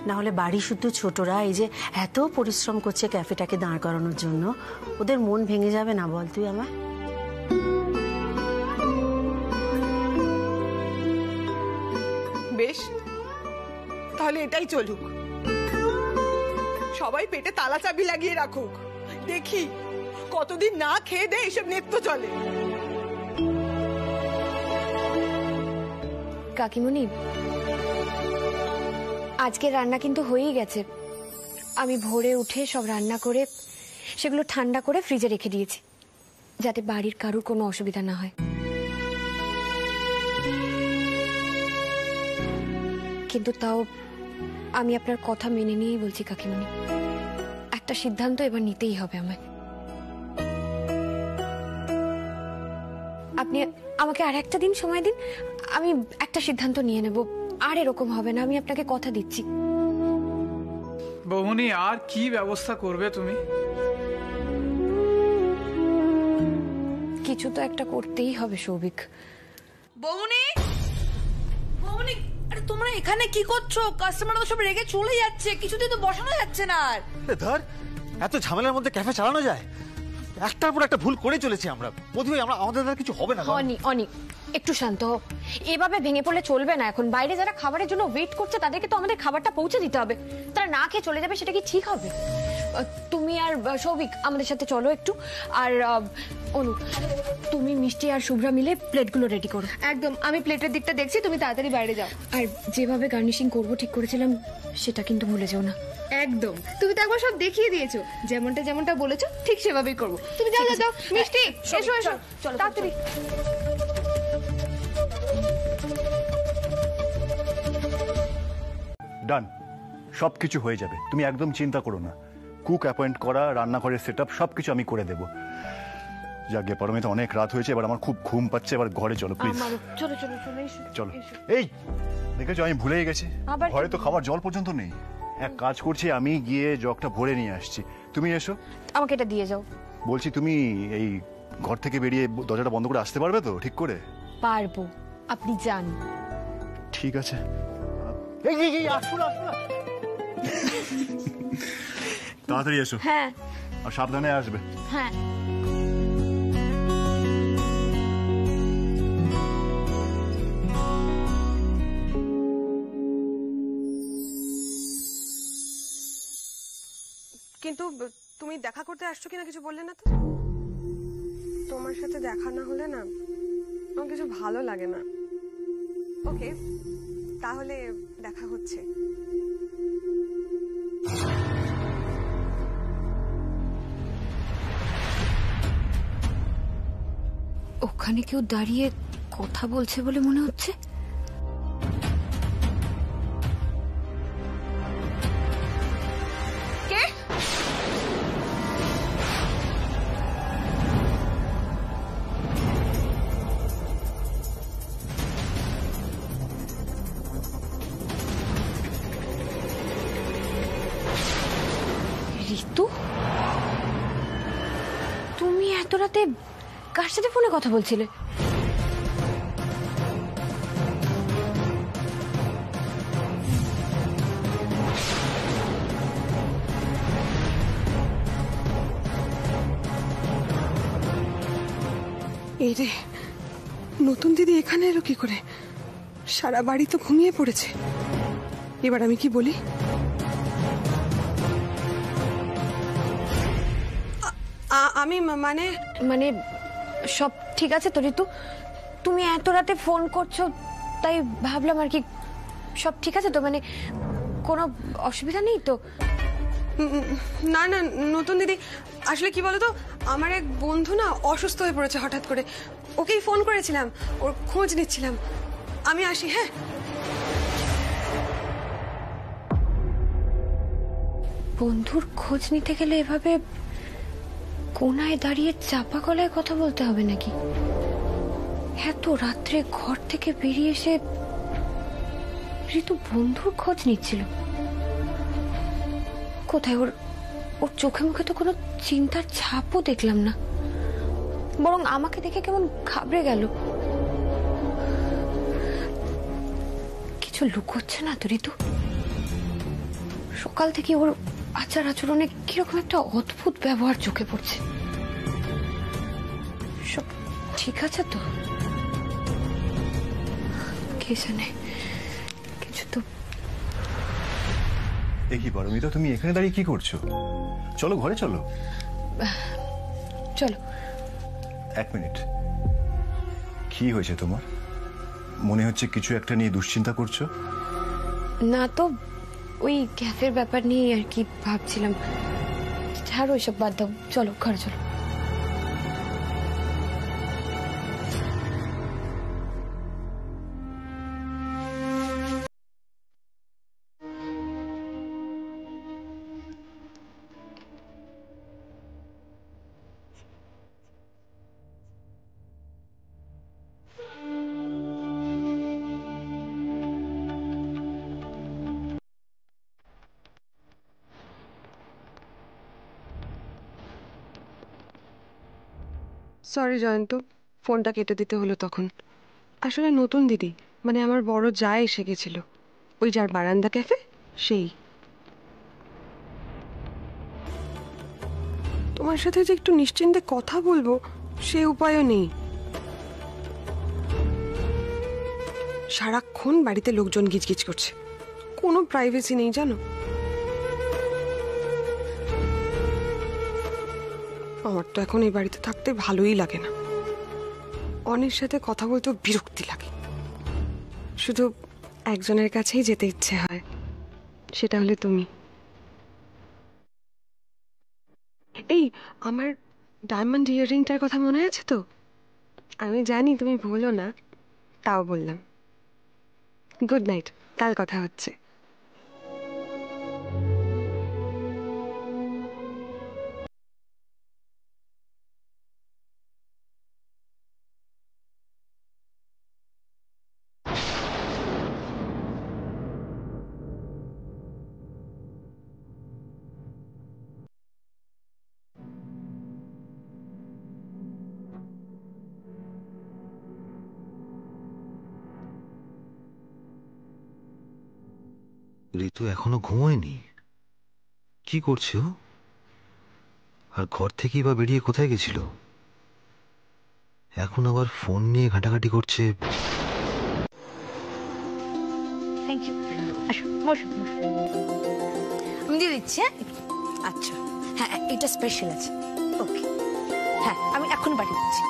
না হলে বাড়ি শুধু ছোটরা এই যে এত পরিশ্রম করছে ক্যাফেটাকে দাঁড় করানোর জন্য, ওদের মন ভেঙে যাবে না বল তুই আমায়? বেশ, তাহলে এটাই চলুক, সবাই পেটে তালা চাবি লাগিয়ে রাখুক, দেখি কতদিন না খেয়ে দে এইসব নিত্য চলে। কাকিমণি, আজকে রান্না কিন্তু হয়েই গেছে। আমি ভোরে উঠে সব রান্না করে সেগুলো ঠান্ডা করে ফ্রিজে রেখে দিয়েছি, যাতে বাড়ির কারুর কোনো অসুবিধা না হয়। কিন্তু তাও আমি আপনার কথা মেনে নিয়েই বলছি কাকিমণি, একটা সিদ্ধান্ত এবার নিতেই হবে আমায়। আপনি আমাকে আর একটা দিন সময় দিন, আমি একটা সিদ্ধান্ত নিয়ে নেব, আর এরকম হবে না, আমি আপনাকে কথা দিচ্ছি। বৌমনি, আর কি ব্যবস্থা করবে তুমি? কিছু তো একটা করতেই হবে সৌভিক। বৌমনি, বৌমনি, আরে তোমরা এখানে কি করছো? কাস্টমার তো সব রেগে চলে যাচ্ছে, কিছুতেই তো বসানো যাচ্ছে না। আর ধর, এত ঝামেলার মধ্যে ক্যাফে চালানো যায়? একটার পর একটা ভুল করে চলেছি আমরা। প্রতিভাই আমরা, আমাদের দ্বারা কিছু হবে না। অনি, একটু শান্ত হও, এভাবে ভেঙে পড়লে চলবে না। এখন বাইরে যারা খাবারের জন্য ওয়েট করছে তাদেরকে তো আমাদের খাবারটা পৌঁছে দিতে হবে, তারা না খেয়ে চলে যাবে, সেটা কি ঠিক হবে? তুমি আর সৌভিক আমাদের সাথে চলো একটু, আর অনু তুমি মিষ্টি আর শুভ্রা মিলে প্লেটগুলো রেডি করো। একদম, আমি প্লেটের দিকটা দেখছি, তুমি তাড়াতাড়ি বাইরে যাও। আর যেভাবে গার্নিশিং করবো ঠিক করেছিলাম, সেটা কিন্তু ভুলে যাও না। একদম, তুমি তো একবার সব দেখিয়ে দিয়েছো, যেমনটা বলেছো ঠিক সেভাবেই করবো। তুমি যাও যাও, মিষ্টি এসো এসো, চলো তাড়াতাড়ি। ডান, সবকিছু হয়ে যাবে, তুমি একদম চিন্তা করো না। কুক অ্যাপয়েন্ট করা, রান্নাঘরের সেট আপ সবকিছু আমি করে দেবো। যাক গে পারমিতা, অনেক রাত হয়েছে, এবার আমার খুব ঘুম পাচ্ছে, এবার ঘরে চলো প্লিজ। চলো চলো চলো, চলো। এই দেখেছো, আমি ভুলেই গেছি, ঘরে তো খাবার জল পর্যন্ত নেই। এক কাজ করছি, আমি গিয়ে জগটা ভরে নিয়ে আসছি, তুমি এসো। আমাকে এটা দিয়ে যাও। বলছি, তুমি এই ঘর থেকে বেরিয়ে দরজাটা বন্ধ করে আসতে পারবে তো ঠিক করে? পারবো, আপনি যান। ঠিক আছে। তাড়াতাড়ি এসো। হ্যাঁ, আর সাবধানে আসবে। হ্যাঁ। কিন্তু তুমি দেখা করতে আসছো কিনা কিছু বললে না তো? তোমার সাথে দেখা না হলে না আমার কিছু ভালো লাগে না। ওকে, তাহলে দেখা হচ্ছে। ওখানে কেউ দাঁড়িয়ে কথা বলছে বলে মনে হচ্ছে। কে? ঋতু, তুমি এত রাতে কার সাথে ফোনে কথা বলছিলে? এই রে, নতুন দিদি এখানে এলো কি করে? সারা বাড়ি তো ঘুমিয়ে পড়েছে। এবার আমি কি বলি? আমি মানে মানে সব ঠিক আছে তো ঋতু? তুমি এত রাতে ফোন করছো তাই ভাবলাম আর কি। সব ঠিক আছে তো? মানে কোনো অসুবিধা নেই তো? না না নতুন দিদি, আসলে কি বলতো, আমার এক বন্ধু না অসুস্থ হয়ে পড়েছে হঠাৎ করে, ওকেই ফোন করেছিলাম, ওর খোঁজ নিচ্ছিলাম। আমি আসি। হ্যাঁ, বন্ধুর খোঁজ নিতে গেলে এভাবে কোনায় দাঁড়িয়ে চাপা গলায় কথা বলতে হবে নাকি? এত রাত্রে ঘর থেকে বেরিয়ে এসে ঋতু বন্ধুর খোঁজ নিচ্ছিল। কোথায় ওর ওর চোখে মুখে তো কোনো চিন্তার ছাপও দেখলাম না, বরং আমাকে দেখে কেমন ঘাবড়ে গেল। কিছু লুকোচ্ছে না তো ঋতু? সকাল থেকে ওর আচার আচরণে কিরকম একটা অদ্ভুত ব্যবহার চোখে পড়ছে। সব ঠিক আছে তো? কে জানে, কিছু তো। দেখি পারমিতা, তুমি এখানে দাঁড়িয়ে কি করছো? চলো ঘরে চলো। চলো। 1 মিনিট। কি হয়েছে তোমার? মনে হচ্ছে কিছু একটা নিয়ে দুশ্চিন্তা করছো। না তো, ওই ক্যাফের ব্যাপার নিয়ে আর কি ভাবছিলাম। ছাড়ো ওইসব, বাদ দাও, চলো ঘরে চলো। সরি জয়ন্ত, ফোনটা কেটে দিতে হলো তখন। আসলে নতুন দিদি, মানে আমার বড় যা এসে গেছিল, ওই যার বারান্দা ক্যাফে সেই। তোমার সাথে যে একটু নিশ্চিন্তে কথা বলবো সে উপায়ও নেই। সারাক্ষণ বাড়িতে লোকজন গিজগিজ করছে, কোনো প্রাইভেসি নেই জানো। আমার তো এখন এই বাড়িতে থাকতে ভালোই লাগে না। অনেক সাথে কথা বলতেও বিরক্তি লাগে। শুধু একজনের কাছেই যেতে ইচ্ছে হয়, সেটা হলে তুমি। এই আমার ডায়মন্ড ইয়াররিংটার কথা মনে আছে তো? আমি জানি তুমি ভুলো না, তাও বললাম। গুড নাইট, কাল কথা হচ্ছে। ঋতু এখনো ঘুমোয়নি, কি করছে ও? আর ঘর থেকেই বা বেরিয়ে কোথায় গেছিল? এখন আবার ফোন নিয়ে ঘাটাঘাটি করছে। Thank you. আসো, বসো। আমি দিয়ে দিচ্ছি। হ্যাঁ, আচ্ছা, হ্যাঁ এটা স্পেশাল আছে। ওকে, হ্যাঁ আমি এখন পাঠিয়ে দিচ্ছি।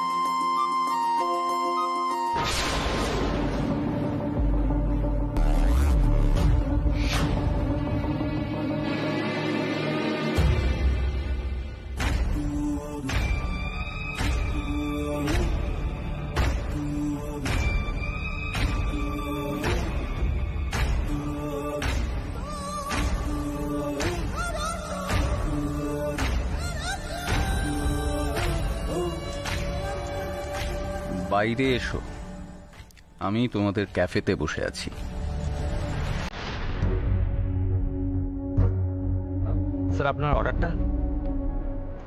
বাইরে এসো, আমি তোমাদের ক্যাফেতে বসে আছি। স্যার আপনার অর্ডারটা?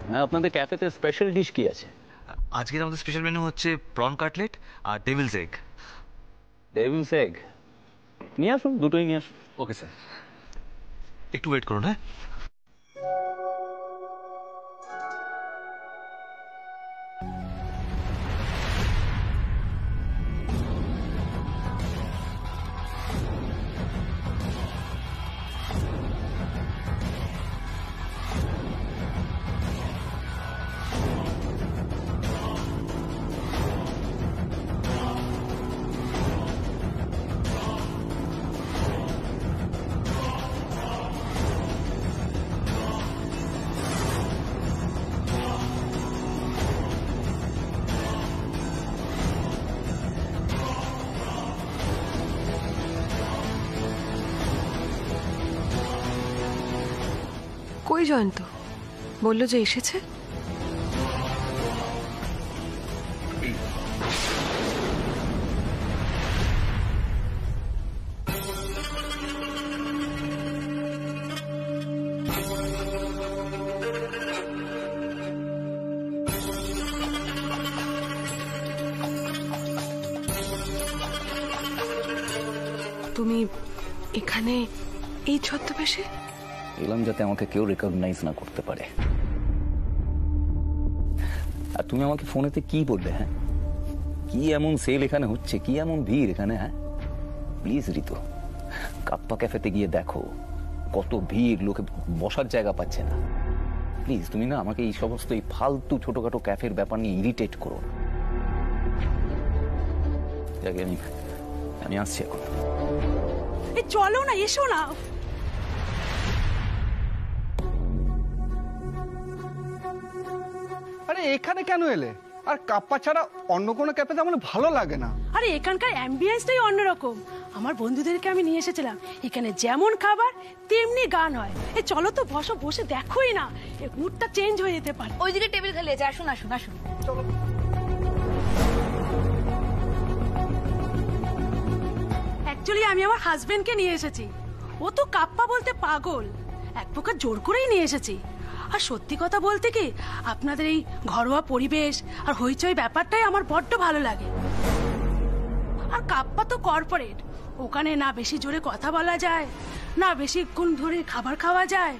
হ্যাঁ, আপনাদের ক্যাফেতে স্পেশাল ডিশ কি আছে? আজকের আমাদের স্পেশাল মেনু হচ্ছে প্রন কাটলেট আর ডেভিলস এগ। ডেভিলস এগ নিয়ে আসুন, দুটোই নিয়ে আসুন। ওকে স্যার, একটু ওয়েট করুন। হ্যাঁ, কই জয়ন্ত? বললো যে এসেছে। এখানে এই ছদ্মবেশে? এলাম যাতে আমাকে কেউ রেকগনাইজ না করতে পারে। আর তুমি আমাকে ফোনেতে কি বললে? হ্যাঁ, কি এমন সেল এখানে হচ্ছে, কি এমন ভিড় এখানে? হ্যাঁ প্লিজ ঋতু, কাপ্পা ক্যাফেতে গিয়ে দেখো কত ভিড়, লোকে বসার জায়গা পাচ্ছে না। প্লিজ তুমি না আমাকে এই সমস্ত এই ফালতু ছোটখাটো ক্যাফের ব্যাপার নিয়ে ইরিটেট করো না। আমি আসছি এখন। চলো না, এসো না। আরে এখানে কেন এলে? আর কাপ্পা ছাড়া অন্য কোনো ক্যাফেতে আমার ভালো লাগে না। আরে এখানকার অ্যাম্বিয়েন্সটাই অন্যরকম। আমার বন্ধুদেরকে আমি নিয়ে এসেছিলাম, এখানে যেমন খাবার তেমনি গান হয়। এই চলো তো, বসো, বসে দেখোই না, এই মুডটা চেঞ্জ হয়ে যেতে পারে। ওইদিকে টেবিল খালি আছে, আসুন আসুন আসুন। চলো। অ্যাকচুয়ালি আমি আমার হাজবেন্ডকে নিয়ে এসেছি। ও তো কাপ্পা বলতে পাগল, এক প্রকার জোর করেই নিয়ে এসেছি। আর সত্যি কথা বলতে কি, আপনাদের এই ঘরোয়া পরিবেশ আর হইচই ব্যাপারটাই আমার বড্ড ভালো লাগে। আর কাপ্পা তো কর্পোরেট, ওখানে না বেশি জোরে কথা বলা যায়, না বেশিক্ষণ ধরে খাবার খাওয়া যায়।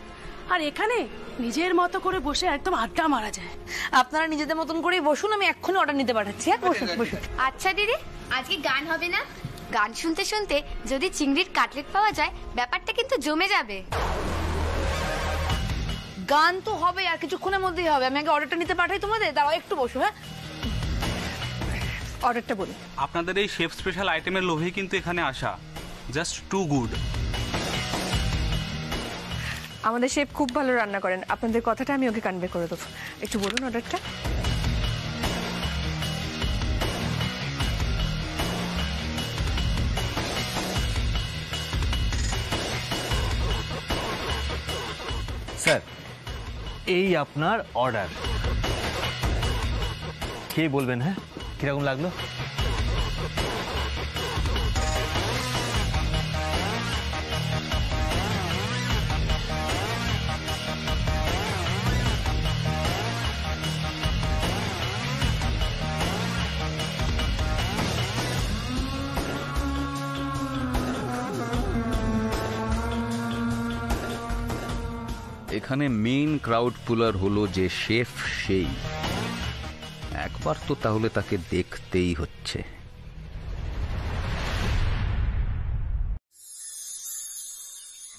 আর এখানে নিজের মতো করে বসে একদম আড্ডা মারা যায়। আপনারা নিজেদের মতন করেই বসুন, আমি এক্ষুনি অর্ডার নিতে পাঠাচ্ছি। বসুন বসুন। আচ্ছা দিদি, আজকে গান হবে না? গান শুনতে শুনতে যদি চিংড়ির কাটলেট পাওয়া যায়, ব্যাপারটা কিন্তু জমে যাবে। গান তো হবে, আর কিছুক্ষণের মধ্যেই হবে। আমি আগে অর্ডারটা নিতে পাঠাই তোমাদের, দাঁড়াও একটু বসো। হ্যাঁ, অর্ডারটা বলি। আপনাদের এই শেফ স্পেশাল আইটেমের লোভে কিন্তু এখানে আসা, জাস্ট টু গুড। আমাদের শেফ খুব ভালো রান্না করেন, আপনাদের কথাটা আমি ওকে কনভে করে দেবো। একটু বলুন অর্ডারটা। স্যার, এই আপনার অর্ডার। কে বলবেন হ্যাঁ কিরকম লাগলো? এখানে মেইন ক্রাউড পুলার হলো যে শেফ, সেই একবার তো তাহলে তাকে দেখতেই হচ্ছে।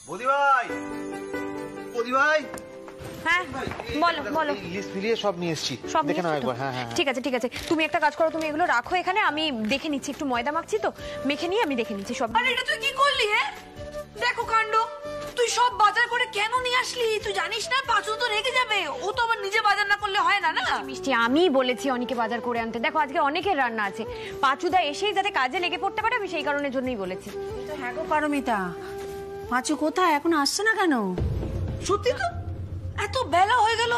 বৌদি ভাই, বৌদি ভাই। হ্যাঁ বলো বলো। লিস্ট মিলিয়ে সব নিয়ে এসেছি, দেখে নাও একবার। হ্যাঁ হ্যাঁ ঠিক আছে ঠিক আছে, তুমি একটা কাজ করো, তুমি এগুলো রাখো এখানে, আমি দেখে নিচ্ছি। একটু ময়দা মাখছি তো, মেখে নিয়ে আমি দেখে নিচ্ছি সব। আরে এটা তুই কি করলি? হ্যাঁ দেখো কাণ্ড, তুই সব বাজার করে কেন নিয়ে আসলি? তুই জানিস না পাঁচু তো রেগে যাবে। ও তো আবার নিজে বাজার না করলে হয় না। না মিষ্টি, আমি বলেছি অনেকে বাজার করে আনতে। দেখো আজকে অনেকের রান্না আছে, পাঁচুদা এসেই যাতে কাজে লেগে পড়তে পারে, আমি সেই কারণের জন্যই বলেছি। হ্যাঁ গো পারমিতা, পাঁচু কোথায়? এখন আসছে না কেন? সত্যি তো, এত বেলা হয়ে গেল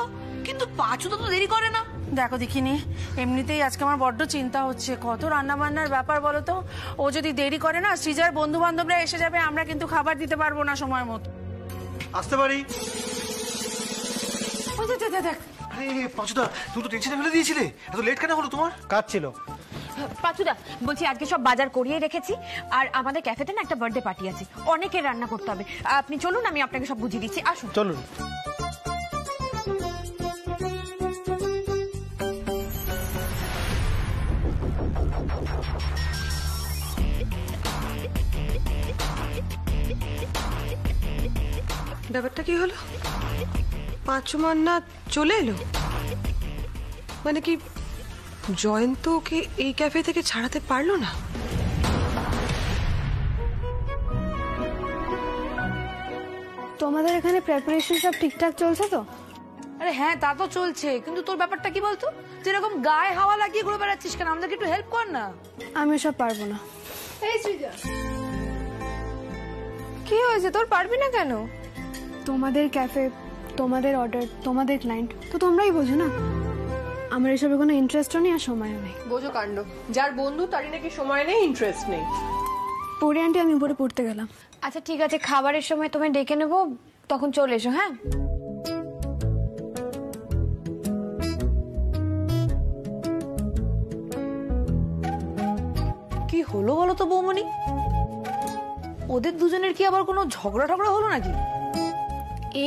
কিন্তু পাঁচু তো দেরি করে না। দেখো দেখিনি, এমনিতেই আজকে আমার বড্ড চিন্তা হচ্ছে। কত রান্না বান্নার ব্যাপার বলো তো। ও যদি দেরি করে না, সৃজার বন্ধু বান্ধবরা এসে যাবে, আমরা কিন্তু খাবার দিতে পারবো না সময় মতো। আসতে পারি? দেখ, আরে পাঁচুদা, তুমি তো টেনশনে ফেলে দিয়েছিলে, এত লেট কেন হলো তোমার? কাজ ছিল। পাঁচুদা বলছি, আজকে সব বাজার করিয়ে রেখেছি, আর আমাদের ক্যাফেতে না একটা বার্থডে পার্টি আছে, অনেকের রান্না করতে হবে। আপনি চলুন, আমি আপনাকে সব বুঝিয়ে দিচ্ছি। আসুন চলুন। ব্যাপারটা কি হলো? পাঁচু মান্না চলে এলো? মানে কি জয়ন্ত ওকে এই ক্যাফে থেকে ছাড়াতে পারলো না? তোমাদের এখানে প্রিপারেশন সব ঠিকঠাক চলছে তো? আরে হ্যাঁ, তা তো চলছে, কিন্তু তোর ব্যাপারটা কি বলতো? যেরকম গায়ে হাওয়া লাগিয়ে ঘুরে বেড়াচ্ছিস কেন? আমাদেরকে একটু হেল্প কর না। আমি সব পারবো না। এই সৃজা, কি হয়েছে তোর? পারবি না কেন? তোমাদের ক্যাফে, তোমাদের অর্ডার, তোমাদের ক্লায়েন্ট, তো তোমরাই বোঝো না। আমার এসবে কোনো ইন্টারেস্টও নেই আর সময়ও নেই। বোঝো কাণ্ড, যার বন্ধু তারই নাকি সময় নেই, ইন্টারেস্ট নেই। পরে আন্টি আমি উপরে পড়তে গেলাম। আচ্ছা ঠিক আছে, খাবারের সময় তোমায় ডেকে নেবো, তখন চলে এসো। হ্যাঁ কি হলো বলো তো বৌমনি? ওদের দুজনের কি আবার কোনো ঝগড়া টগড়া হলো নাকি?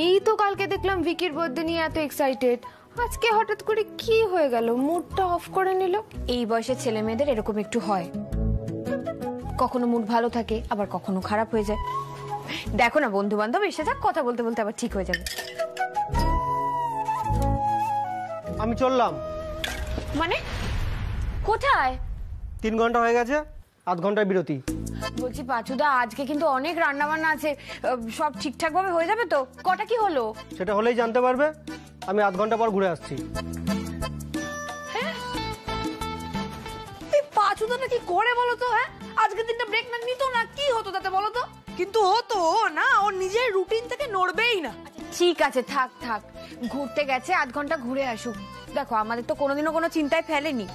এই তো কালকে দেখলাম ভিকির বার্থডে নিয়ে এত এক্সাইটেড, আজকে হঠাৎ করে কি হয়ে গেল, মুডটা অফ করে নিল। এই বয়সে ছেলে মেয়েদের এরকম একটু হয়, কখনো মুড ভালো থাকে আবার কখনো খারাপ হয়ে যায়। দেখো না, বন্ধু বান্ধব এসে যাক, কথা বলতে বলতে আবার ঠিক হয়ে যাবে। আমি চললাম। মানে কোথায়? 3 ঘন্টা হয়ে গেছে, আধ ঘন্টার বিরতি। বলছি পাঁচুদা, আজকে কিন্তু অনেক রান্না বান্না আছে, সব ঠিকঠাক ভাবে হয়ে যাবে তো? কটা কি হলো সেটা হলেই জানতে পারবে। আমি আধ ঘন্টা পর ঘুরে আসছি। পাঁচুদা কি করে বলো তো? হ্যাঁ, আজকের দিনটা ব্রেক না নিত না কি হতো তাতে বলো তো? কিন্তু হতো না, ও নিজের রুটিন থেকে নড়বেই না। ঠিক আছে, থাক থাক, ঘুরতে গেছে, আধ ঘন্টা ঘুরে আসুক। দেখো, আমাদের তো কোনোদিনও কোনো চিন্তায় ফেলেনি,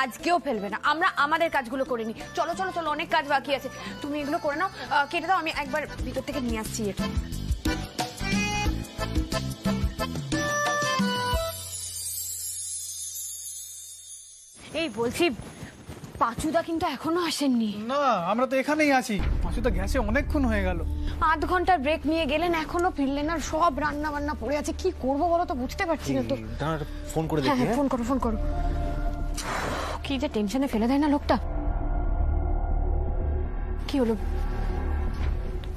আজকেও ফেলবে না। আমরা আমাদের কাজগুলো করে নি। চলো চলো চলো, অনেক কাজ বাকি আছে, তুমি এগুলো করে নাও, কেটে দাও, আমি একবার ভিতর থেকে নিয়ে আসছি এটা। এই বলছি, পাঁচুদা কিন্তু এখনো আসেননি। না, আমরা তো এখানেই আছি। পাঁচুদা গেছে অনেকক্ষণ হয়ে গেল। আধ ঘন্টার ব্রেক নিয়ে গেলেন, এখনো ফিরলেন না। সব রান্না বান্না পড়ে আছে, কি করবো বলো তো, বুঝতে পারছি না তো। ফোন করে দেখি। হ্যাঁ, ফোন করো ফোন করো। কি যে টেনশনে ফেলে দেয় না লোকটা। কি হলো?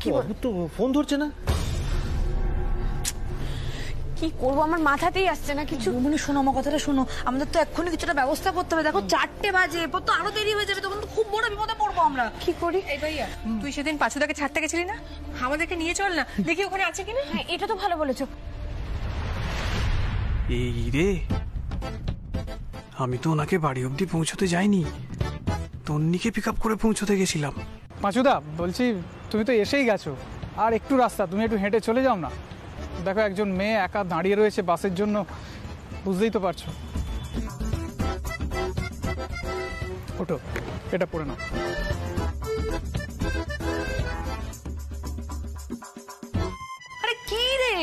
কি তো ফোন ধরছে না। কি করবো, আমার মাথাতেই আসছে না কিছু। মানে শোনো, আমার কথাটা শোনো, আমাদের তো এক্ষুনি কিছুটা ব্যবস্থা করতে হবে। দেখো 4টে বাজে, এরপর তো আরো দেরি হয়ে যাবে, তখন তো খুব বড় বিপদে পড়বো আমরা। কি করি? এই ভাইয়া, তুই সেদিন পাঁচুদাকে ছাড়তে গেছিলি না, আমাদেরকে নিয়ে চল না, দেখি ওখানে আছে কিনা। হ্যাঁ, এটা তো ভালো বলেছো। এই রে, আমি তো ওনাকে বাড়ি অবধি পৌঁছতে যাইনি, তন্নিকে পিক আপ করে পৌঁছতে গেছিলাম। পাঁচুদা, বলছি তুমি তো এসেই গেছো, আর একটু রাস্তা, তুমি একটু হেঁটে চলে যাও না। দেখো, একজন মেয়ে একা দাঁড়িয়ে রয়েছে বাসের জন্য, বুঝতেই তো পারছো। ওঠো, এটা পড়ে নাও। আরে কি রে,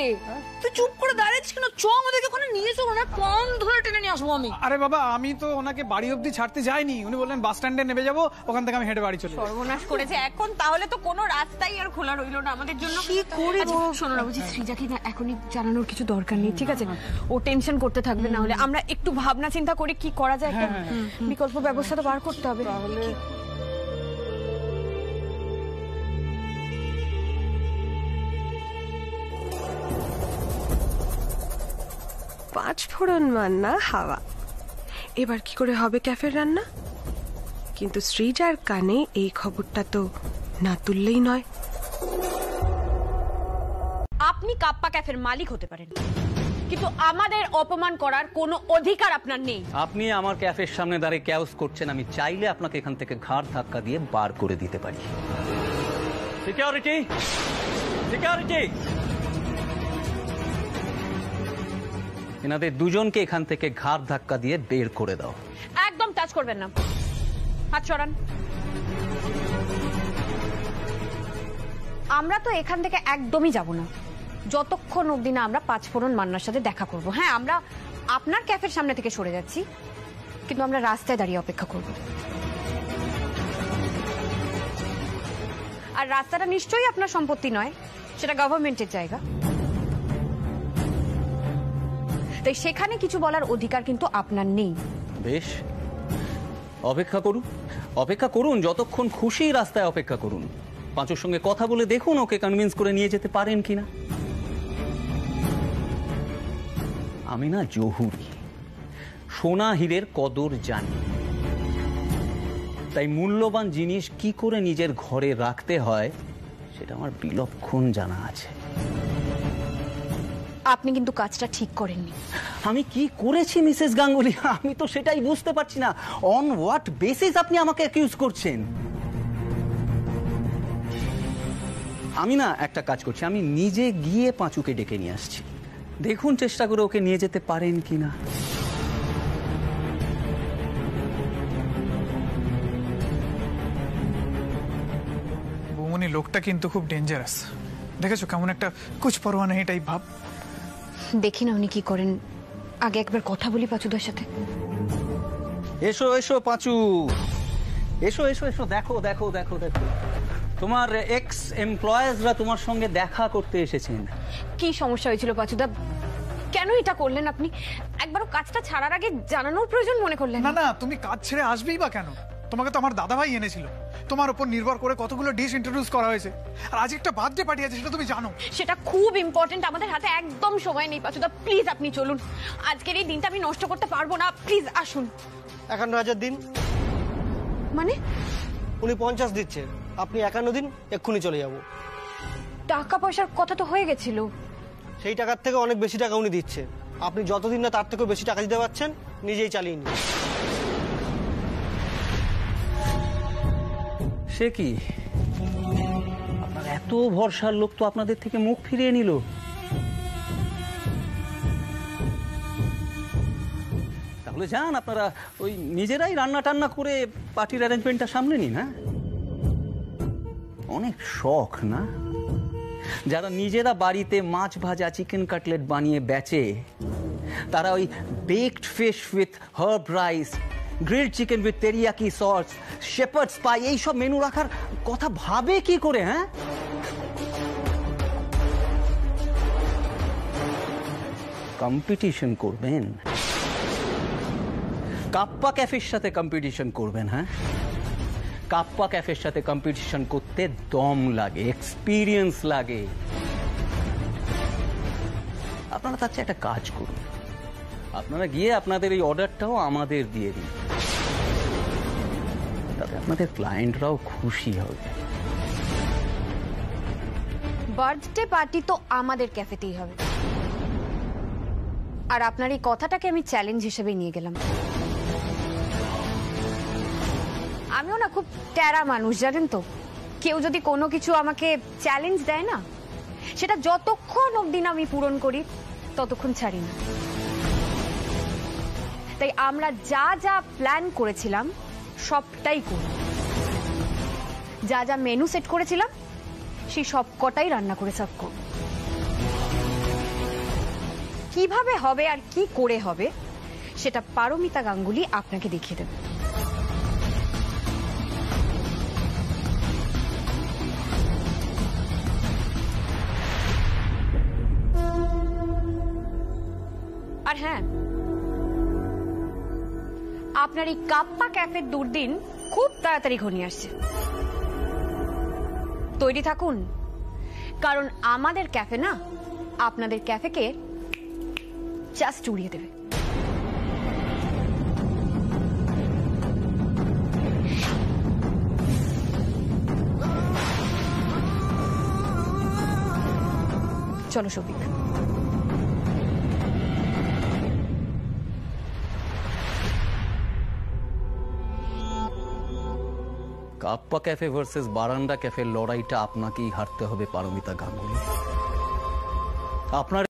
তুই চুপ করে দাঁড়িয়েছিস কেন? চ, আমাদেরকে ওখানে নিয়ে চলো না, কম ধরে টেনে নিয়ে আসবো আমি। আরে বাবা, আমি তো ওনাকে বাড়ি অবধি ছাড়তে যাইনি, উনি বললেন বাস স্ট্যান্ডে নেমে যাবো, ওখান থেকে আমি হেঁটে বাড়ি চলে যাবো। সর্বনাশ করেছে এখন, তাহলে তো কোনো রাস্তাই আর খোলা রইলো না আমাদের জন্য। কি করি? শোনো না, বুঝি সৃজাকে না এখনই জানানোর কিছু দরকার নেই, ঠিক আছে? ও টেনশন করতে থাকবে, না হলে আমরা একটু ভাবনা চিন্তা করে কি করা যায়, একটা বিকল্প ব্যবস্থা তো বার করতে হবে। তাহলে 5 ফোড়ন মান্না হাওয়া। এবার কি করে হবে ক্যাফের রান্না? কিন্তু শ্রীজার কানে এই খবরটা তো না তুললেই নয়। আপনি কাপ্পা ক্যাফের মালিক হতে পারেন, কিন্তু আমাদের অপমান করার কোনো অধিকার আপনার নেই। আপনি আমার ক্যাফের সামনে দাঁড়িয়ে ক্যাওস করছেন, আমি চাইলে আপনাকে এখান থেকে ঘাড় ধাক্কা দিয়ে বার করে দিতে পারি। সিকিউরিটি, সিকিউরিটি, এনাদের দুজনকে এখান থেকে ঘাড় ধাক্কা দিয়ে বের করে দাও। একদম টাচ করবেন না, হাত সরান। আমরা তো এখান থেকে একদমই যাব না যতক্ষণ অবধি না আমরা 5 ফোড়ন মান্নার সাথে দেখা করব। হ্যাঁ, আমরা আপনার ক্যাফের সামনে থেকে সরে যাচ্ছি, কিন্তু আমরা রাস্তায় দাঁড়িয়ে অপেক্ষা করব। আর রাস্তাটা নিশ্চয়ই আপনার সম্পত্তি নয়, সেটা গভর্নমেন্টের জায়গা, তাই সেখানে কিছু বলার অধিকার কিন্তু আপনার নেই। বেশ, অপেক্ষা করুন, অপেক্ষা করুন, যতক্ষণ খুশি রাস্তায় অপেক্ষা করুন। পাঁচুর সঙ্গে কথা বলে দেখুন ওকে কনভিন্স করে নিয়ে যেতে পারেন কিনা। আমি না জহুরি, সোনা হীরের কদর জানি, তাই মূল্যবান জিনিস কি করে নিজের ঘরে রাখতে হয় সেটা আমার বিলক্ষণ জানা আছে। আপনি কিন্তু কাজটা ঠিক করেননি। আমি কি করেছি মিসেস গাঙ্গুলি, আমি তো সেটাই বুঝতে পারছি না। অন হোয়াট বেসিস আপনি আমাকে অ্যাকিউজ করছেন? আমি না একটা কাজ করছি, আমি নিজে গিয়ে পাঁচুকে ডেকে নিয়ে আসছি, দেখুন চেষ্টা করে ওকে নিয়ে যেতে পারেন কিনা। বৌমনি, লোকটা কিন্তু খুব ডেঞ্জারাস, দেখেছো কেমন একটা কুছ পরোয়া নেই টাইপ ভাব। দেখি না উনি কি করেন, আগে একবার কথা বলি পাঁচুদার সাথে। এসো এসো পাঁচু, এসো এসো এসো, দেখো দেখো দেখো দেখো, তোমার এক্স এমপ্লয়ার্সরা তোমার সঙ্গে দেখা করতে এসেছেন। কি সমস্যা হয়েছিল পাচুদা? কেন এটা করলেন আপনি? একবারও কাজটা ছাড়ার আগে জানানোর প্রয়োজন মনে করলেন? না না, তুমি কাজ ছেড়ে আসবেই বা কেন? তোমাকে তো আমার দাদা ভাই এনেছিল, তোমার উপর নির্ভর করে কতগুলো ডিশ ইন্ট্রোডিউস করা হয়েছে, আর আজ একটা বার্থডে পার্টি আছে, সেটা তুমি জানো। সেটা খুব ইম্পর্টেন্ট, আমাদের হাতে একদম সময় নেই পাচুদা। প্লিজ আপনি চলুন, আজকের এই দিনটা আমি নষ্ট করতে পারবো না, প্লিজ আসুন। 51,000 দিন মানে? উনি 50 দিচ্ছে, আপনি 51 দিন, এক্ষুনি চলে যাব। টাকা পয়সার কথা তো হয়ে গেছিল। সেই টাকার থেকে অনেক বেশি টাকা উনি দিচ্ছে, আপনি যতদিন না তার থেকেও বেশি টাকা দিতে পারছেন নিজেই চালিয়ে নিন। সে কি, আপনার এত ভরসার লোক তো আপনাদের থেকে মুখ ফিরিয়ে নিল। তাহলে যান, আপনারা ওই নিজেরাই রান্না টান্না করে পার্টির অ্যারেঞ্জমেন্টটা সামনে নিন। হ্যাঁ, অনেক শখ না? যারা নিজেরা বাড়িতে মাছ ভাজা, চিকেন কাটলেট বানিয়ে বেচে, তারা ওই baked fish with herb rice, grilled chicken with teriyaki sauce, shepherd's pie, এইসব মেনু রাখার কথা ভাবে কি করে? হ্যাঁ, কম্পিটিশন করবেন, কাপ্পা ক্যাফের সাথে কম্পিটিশন করবেন। হ্যাঁ, কাপ্পা ক্যাফের সাথে কম্পিটিশন করতে দম লাগে, এক্সপিরিয়েন্স লাগে। আপনারা তার চেয়ে একটা কাজ করুন, আপনারা গিয়ে আপনাদের এই অর্ডারটাও আমাদের দিয়ে দিন, তাতে আপনাদের ক্লায়েন্টরাও খুশি হবে। বার্থডে পার্টি তো আমাদের ক্যাফেতেই হবে, আর আপনার এই কথাটাকে আমি চ্যালেঞ্জ হিসেবে নিয়ে গেলাম। আমিও না খুব ট্যারা মানুষ, জানেন তো। কেউ যদি কোনো কিছু আমাকে চ্যালেঞ্জ দেয় না, সেটা যতক্ষণ অবধি না আমি পূরণ করি ততক্ষণ ছাড়ি না। তাই আমরা যা যা প্ল্যান করেছিলাম সবটাই করি, যা যা মেনু সেট করেছিলাম সেই সব কটাই রান্না করে সার্ভ করব। কিভাবে হবে আর কি করে হবে সেটা পারমিতা গাঙ্গুলি আপনাকে দেখিয়ে দেবে। আর হ্যাঁ, আপনার এই কাপ্পা ক্যাফের দুর্দিন খুব তাড়াতাড়ি ঘনিয়ে আসছে। তৈরি থাকুন, কারণ আমাদের ক্যাফে না আপনাদের ক্যাফেকে জাস্ট উড়িয়ে দেবে। চলো শফিক। কাপ্পা ক্যাফে ভার্সেস বারান্দা ক্যাফের লড়াইটা আপনাকেই হারতে হবে পারমিতা গাঙ্গুলি। আপনার